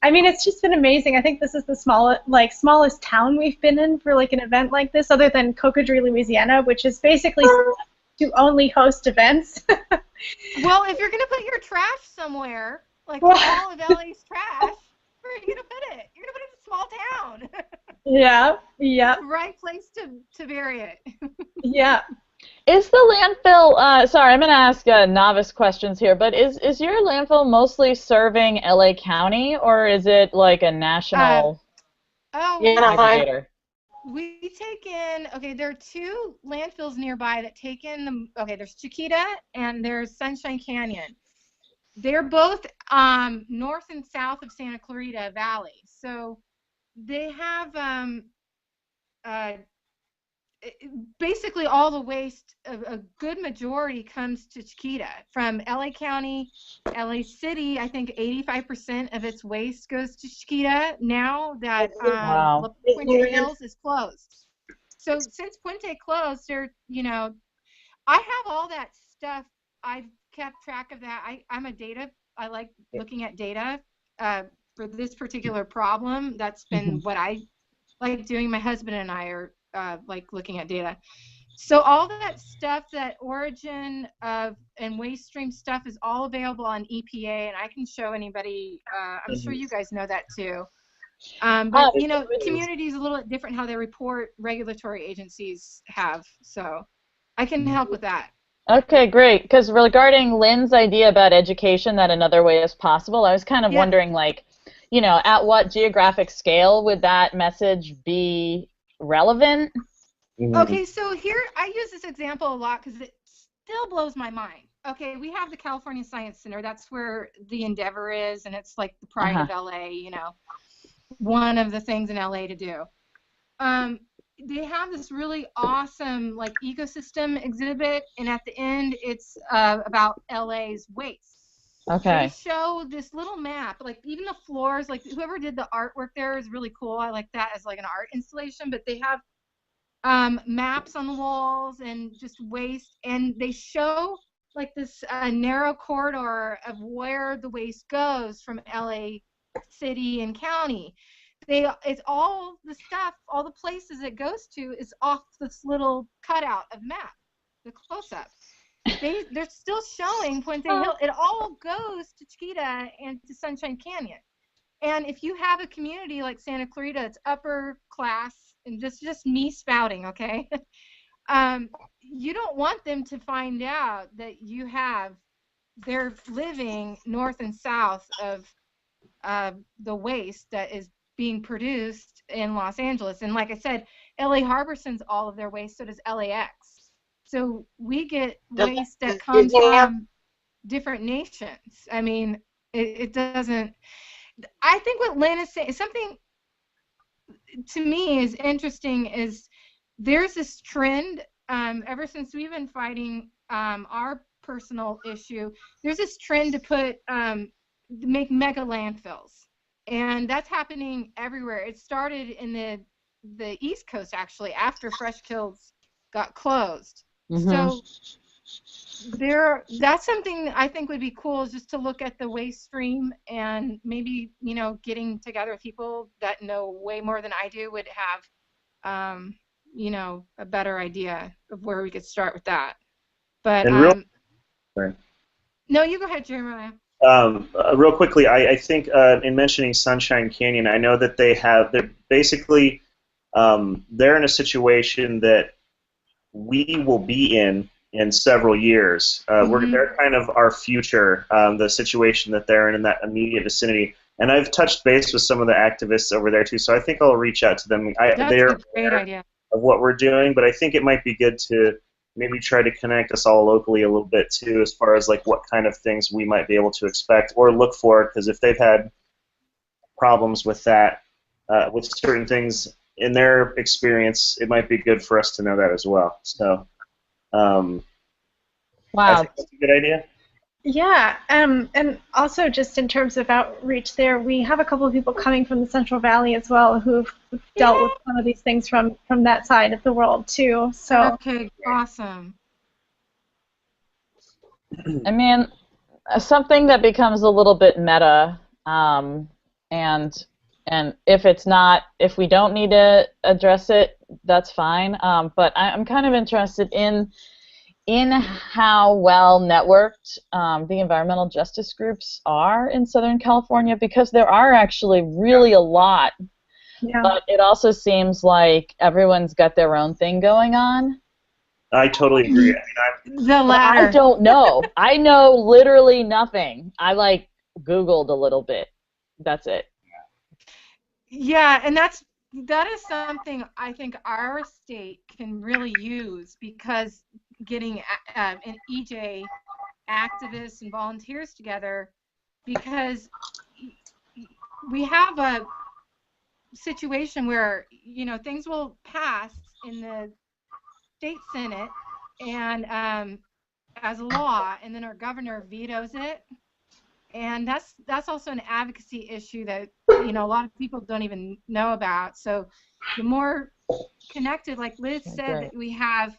It's just been amazing. I think this is the smallest town we've been in for an event like this, other than Cocodrie, Louisiana, which is basically to only host events. Well, if you're gonna put your trash somewhere, like all of LA's trash, where are you gonna put it? You're gonna put it in a small town. Yeah. It's the right place to bury it. Yeah. Is the landfill, sorry, I'm going to ask novice questions here, but is your landfill mostly serving LA County, or is it like a national aggregator? We take in, there are two landfills nearby that take in there's Chiquita and there's Sunshine Canyon. They're both north and south of Santa Clarita Valley. So they have basically all the waste, a good majority comes to Chiquita from LA County. LA City, I think 85% of its waste goes to Chiquita now that La Puente Hills is closed. So since Puente closed, I have all that stuff. I've kept track of that. I like looking at data for this particular problem. That's been what I like doing. My husband and I are like looking at data. So all that stuff, that origin of and waste stream stuff, is all available on EPA, and I can show anybody. I'm sure you guys know that too. But community is a little bit different how they report. Regulatory agencies have, so I can help with that. Okay, great. Because regarding Lynn's idea about education, that another way is possible, I was kind of wondering, at what geographic scale would that message be relevant? Okay, so here I use this example a lot because it still blows my mind. Okay, we have the California Science Center. That's where the Endeavor is, and it's like the pride of LA, one of the things in LA to do. They have this really awesome ecosystem exhibit, and at the end it's about LA's waste. Okay. They show this little map, even the floors, whoever did the artwork there is really cool. I like that as an art installation, but they have maps on the walls and just waste, and they show this narrow corridor of where the waste goes from LA City and county. It's all the stuff, all the places it goes to is off this little cutout of map, the close-up. They're still showing Puente Hill. It all goes to Chiquita and to Sunshine Canyon. And if you have a community like Santa Clarita, it's upper class, and just me spouting, okay? You don't want them to find out that they're living north and south of the waste that is being produced in Los Angeles. And like I said, LA Harbor sends all of their waste, so does LAX. So we get Does waste that does comes Disney have? from different nations. I mean, it doesn't. I think what Lynn is saying, something to me is interesting, is there's this trend ever since we've been fighting our personal issue. There's this trend to make mega landfills, and that's happening everywhere. It started in the East Coast actually after Fresh Kills got closed. So that's something I think would be cool, just to look at the waste stream, and maybe, getting together with people that know way more than I do would have a better idea of where we could start with that. But And sorry. no, you go ahead, Jeremiah. Real quickly, I think in mentioning Sunshine Canyon, I know that they're basically they're in a situation that we will be in several years. They're kind of our future, the situation that they're in that immediate vicinity. And I've touched base with some of the activists over there too, so I think I'll reach out to them. They're a great idea of what we're doing, but I think it might be good to maybe try to connect us all locally a little bit too, as far as like what kind of things we might be able to expect or look for, because if they've had problems with that, with certain things in their experience, it might be good for us to know that as well. So, wow, I think that's a good idea. Yeah, and also just in terms of outreach there, we have a couple of people coming from the Central Valley as well who've dealt with some of these things from that side of the world too. So okay, awesome. I mean, something that becomes a little bit meta, and if we don't need to address it, that's fine. But I'm kind of interested in how well networked the environmental justice groups are in Southern California, because there are actually really a lot. yeah. But it also seems like everyone's got their own thing going on. I totally agree. The latter. I don't know. I know literally nothing. I Googled a little bit. That's it. Yeah, and that is something I think our state can really use, because getting an EJ activists and volunteers together, because we have a situation where things will pass in the state senate and as a law, and then our governor vetoes it, and that's also an advocacy issue that a lot of people don't even know about. So the more connected, like Liz said, that we have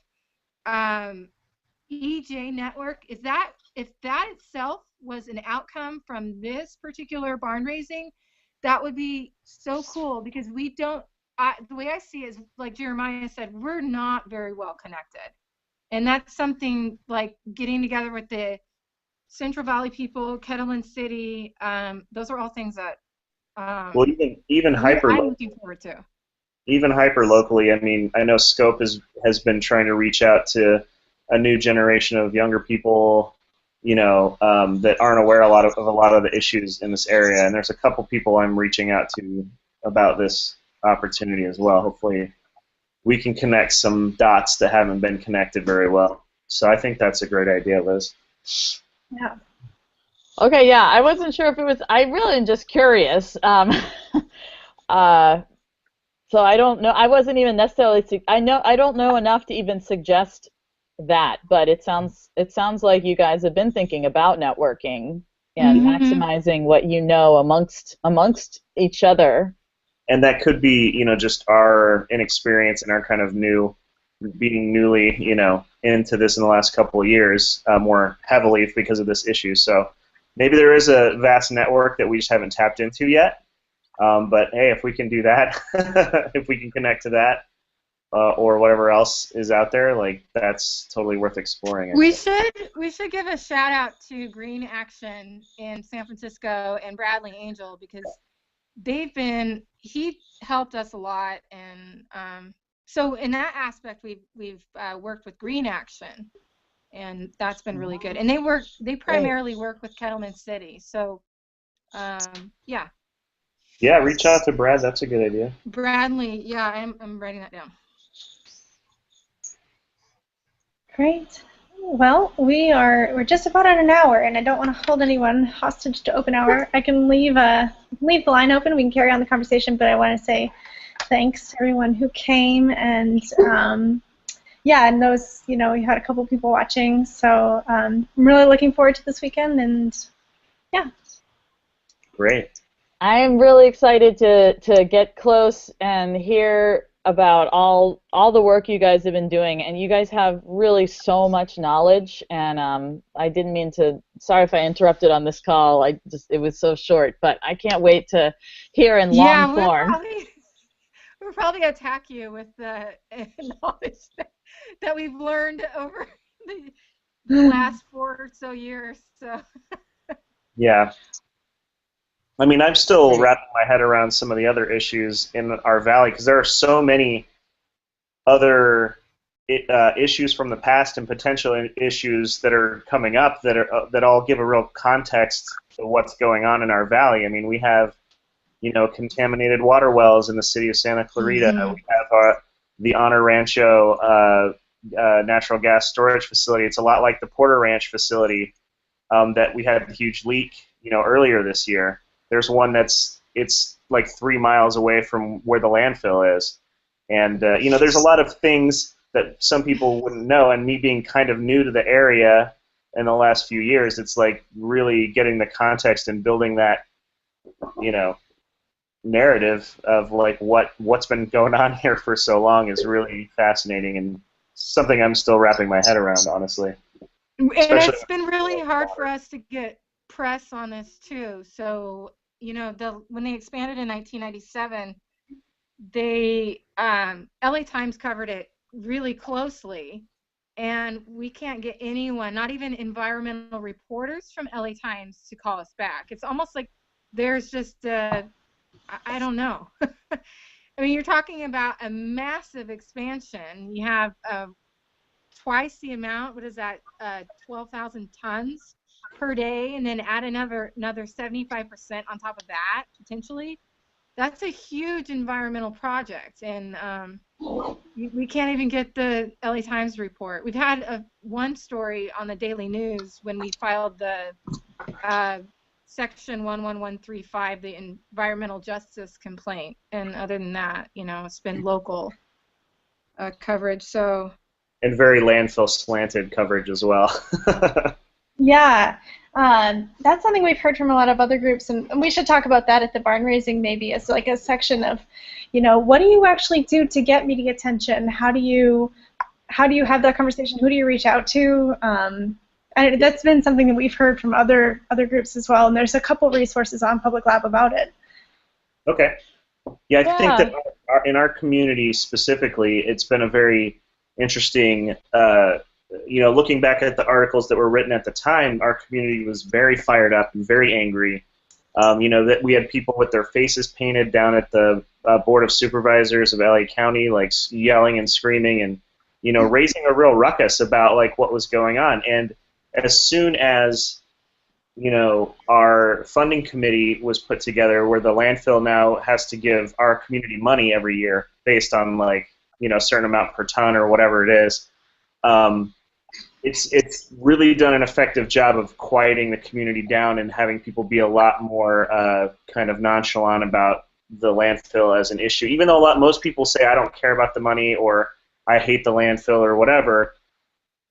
EJ network, if that itself was an outcome from this particular barn raising, that would be so cool, because the way I see it is, like Jeremiah said, we're not very well connected. And that's something like getting together with the Central Valley people, Kettleman City, those are all things that well, even I'm looking forward to. Even hyper locally, I mean, I know Scope has been trying to reach out to a new generation of younger people, that aren't aware of a lot of the issues in this area. And there's a couple people I'm reaching out to about this opportunity as well. Hopefully, we can connect some dots that haven't been connected very well. So I think that's a great idea, Liz. Yeah. Okay, yeah, I wasn't sure if it was. I really am just curious. So I don't know. I wasn't even necessarily. I don't know enough to even suggest that. But it sounds like you guys have been thinking about networking and maximizing what you know amongst each other. And that could be, just our inexperience and our kind of being newly, into this in the last couple of years more heavily because of this issue. So maybe there is a vast network that we just haven't tapped into yet. But hey, if we can do that, if we can connect to that, or whatever else is out there, that's totally worth exploring. We should give a shout out to Green Action in San Francisco and Bradley Angel, because he helped us a lot, and so in that aspect we've worked with Green Action, and that's been really good. And they primarily work with Kettleman City, so yeah. Yeah, reach out to Brad. That's a good idea. Bradley, yeah, I'm writing that down. Great. Well, we're just about at an hour, and I don't want to hold anyone hostage to open hour. I can leave the line open. We can carry on the conversation, but I want to say thanks to everyone who came, and yeah, and those, we had a couple people watching, so I'm really looking forward to this weekend, and yeah. Great. I'm really excited to get close and hear about all the work you guys have been doing, and you guys have really so much knowledge, and I didn't mean to, sorry if I interrupted on this call, it was so short, but I can't wait to hear in long form. We'll probably attack you with the knowledge that we've learned over the last 4 or so years. So. Yeah. I mean, I'm still wrapping my head around some of the other issues in our valley, because there are so many other issues from the past and potential issues that are coming up that all give a real context to what's going on in our valley. I mean, we have, contaminated water wells in the city of Santa Clarita. Mm-hmm. We have the Honor Rancho natural gas storage facility. It's a lot like the Porter Ranch facility that we had a huge leak, earlier this year. There's one it's like 3 miles away from where the landfill is. And, there's a lot of things that some people wouldn't know, and me being kind of new to the area in the last few years, it's like really getting the context and building that, narrative of like what's been going on here for so long is really fascinating, and something I'm still wrapping my head around, honestly. And it's been really hard for us to get press on this too. So, when they expanded in 1997, LA Times covered it really closely, and we can't get anyone, not even environmental reporters from LA Times, to call us back. It's almost like there's just I don't know. I mean, you're talking about a massive expansion. You have twice the amount. What is that? 12,000 tons per day, and then add another 75% on top of that, potentially. That's a huge environmental project, and we can't even get the LA Times report. We've had one story on the Daily News when we filed the Section 11135, the environmental justice complaint, and other than that, it's been local coverage. So. And very landfill slanted coverage as well. Yeah, that's something we've heard from a lot of other groups, and we should talk about that at the Barnraising, maybe as like a section of, what do you actually do to get media attention? How do you have that conversation? Who do you reach out to? And that's been something that we've heard from other groups as well, and there's a couple resources on Public Lab about it. Okay. Yeah, I think that in our community specifically, it's been a very interesting, looking back at the articles that were written at the time, our community was very fired up and very angry. That we had people with their faces painted down at the Board of Supervisors of LA County, like yelling and screaming and, raising a real ruckus about like what was going on. And as soon as, our funding committee was put together, where the landfill now has to give our community money every year based on like, a certain amount per ton or whatever it is, it's really done an effective job of quieting the community down and having people be a lot more kind of nonchalant about the landfill as an issue. Even though most people say, I don't care about the money, or I hate the landfill, or whatever,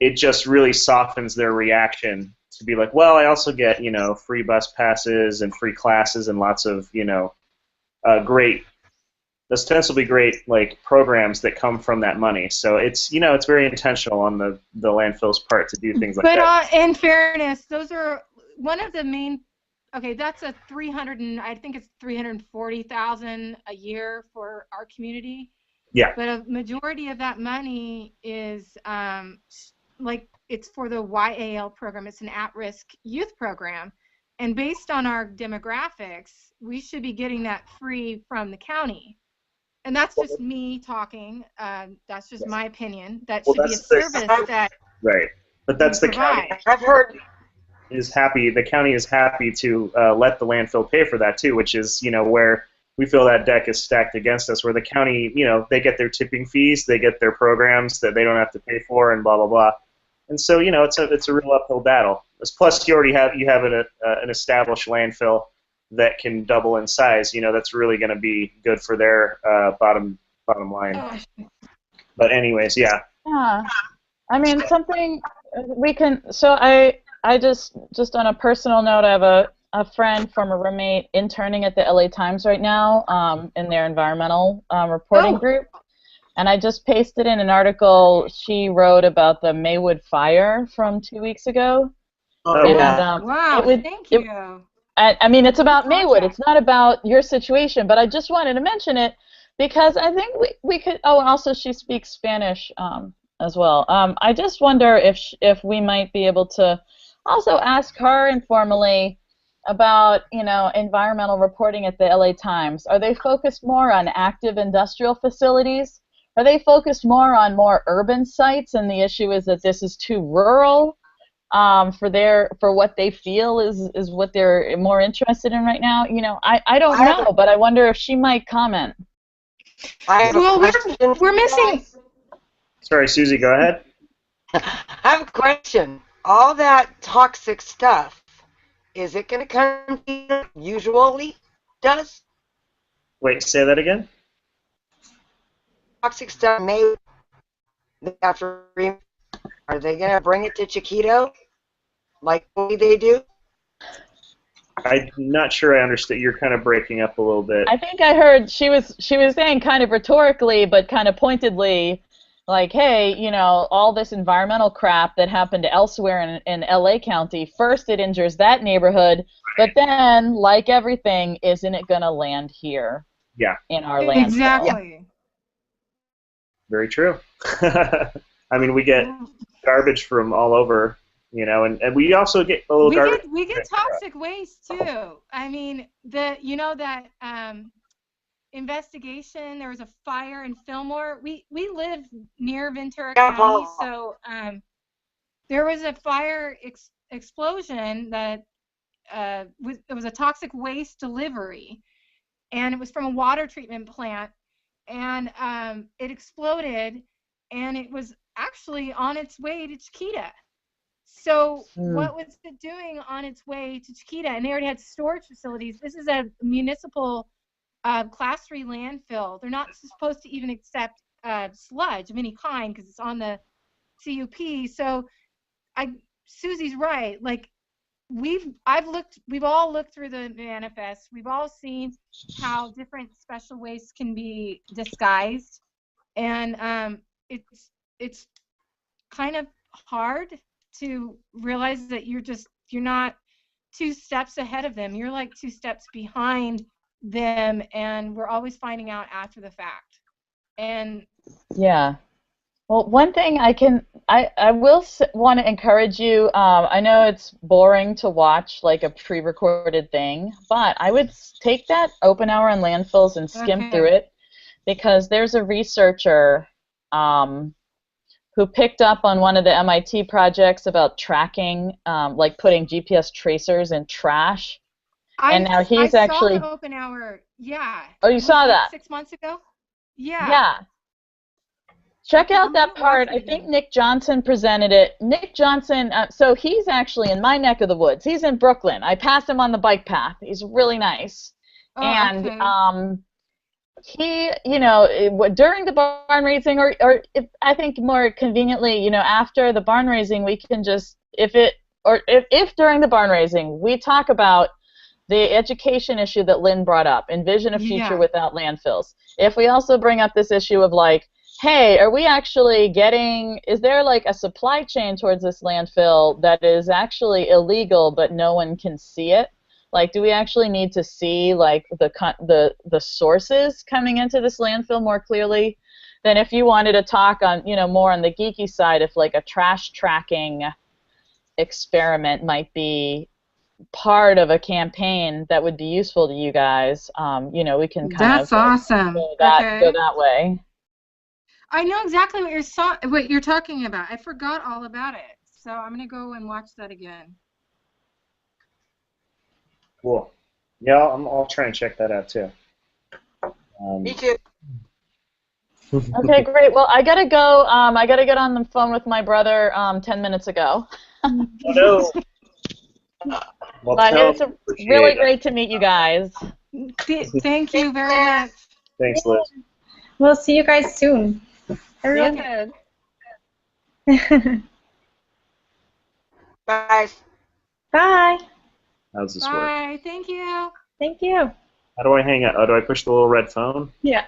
it just really softens their reaction to be like, well, I also get, free bus passes and free classes and lots of, great, ostensibly great, like, programs that come from that money. So it's, it's very intentional on the landfill's part to do things like that. But in fairness, those are one of the main, okay, that's I think it's $340,000 a year for our community. Yeah. But a majority of that money is, it's for the YAL program. It's an at-risk youth program. And based on our demographics, we should be getting that free from the county. And that's just me talking. That's just my opinion. That should be a service that right. But that's the county. I've heard the county is happy to let the landfill pay for that too, which is where we feel that deck is stacked against us. Where the county, they get their tipping fees, they get their programs that they don't have to pay for, and blah blah blah. And so, it's a real uphill battle. Plus, you already have an established landfill that can double in size. That's really going to be good for their bottom line. But anyways, yeah. Yeah. I mean, something we can. So I just on a personal note, I have a friend, former roommate, interning at the LA Times right now in their environmental reporting group. And I just pasted in an article she wrote about the Maywood fire from 2 weeks ago. Oh, wow, thank you. I mean, it's about Maywood. It's not about your situation, but I just wanted to mention it because I think we could. Oh, and also she speaks Spanish as well. I just wonder if we might be able to also ask her informally about environmental reporting at the LA Times. Are they focused more on active industrial facilities? Are they focused more on more urban sites, and the issue is that this is too rural for what they feel is what they're more interested in right now? I don't know, but I wonder if she might comment. We're missing. Sorry, Susie, go ahead. I have a question. All that toxic stuff, is it going to come to you usually does? Wait, say that again? Toxic stuff may after are they going to bring it to Chiquito like they do? I'm not sure I understood. You're kind of breaking up a little bit. I think I heard she was saying kind of rhetorically, but kind of pointedly, like, hey, all this environmental crap that happened elsewhere in LA County, first it injures that neighborhood, but then, like everything, isn't it going to land here? Yeah. In our landfill? Exactly. Yeah. Very true. I mean, we get garbage from all over, and we also get a little garbage. We get toxic waste too. I mean, that investigation. There was a fire in Fillmore. We live near Ventura County, so there was a fire explosion that it was a toxic waste delivery, and it was from a water treatment plant, and it exploded, and it was actually on its way to Chiquita. So what was it doing on its way to Chiquita? And they already had storage facilities. This is a municipal Class 3 landfill. They're not supposed to even accept sludge of any kind because it's on the CUP. So Susie's right. Like we've all looked through the manifest. We've all seen how different special wastes can be disguised, and it's kind of hard to realize that you're not 2 steps ahead of them. You're like 2 steps behind them, and we're always finding out after the fact. And yeah. Well, one thing I will want to encourage you. I know it's boring to watch like a pre-recorded thing, but I would take that open hour on landfills and skim through it, because there's a researcher who picked up on one of the MIT projects about tracking, like putting GPS tracers in trash. And now he's actually. I saw the open hour. Yeah. Oh, you saw that? 6 months ago. Yeah. Yeah. Check out that part. I think Nick Johnson presented it. Nick Johnson, so he's actually in my neck of the woods. He's in Brooklyn. I passed him on the bike path. He's really nice. Oh, and okay. he, during the barn raising, or if, I think more conveniently, after the barn raising, we can just, if during the barn raising, we talk about the education issue that Lynn brought up, envision a future without landfills. If we also bring up this issue of like, hey, are we actually is there like a supply chain towards this landfill that is actually illegal but no one can see it? Like, do we actually need to see like the sources coming into this landfill more clearly than if you wanted to talk on, more on the geeky side, if like a trash tracking experiment might be part of a campaign that would be useful to you guys. We can kind of awesome. Go that way. I know exactly what you're talking about. I forgot all about it, so I'm gonna go and watch that again. Cool. Yeah, I'll try and check that out too. Me too. Okay, great. Well, I gotta go. I gotta get on the phone with my brother 10 minutes ago. Oh, no. Well, But tell it's him appreciate really it. great to meet you guys. Thank you very much. Thanks, Liz. We'll see you guys soon. Everyone. Bye. Bye. How does this work? Bye. Thank you. Thank you. How do I hang out? Oh, do I push the little red phone? Yeah.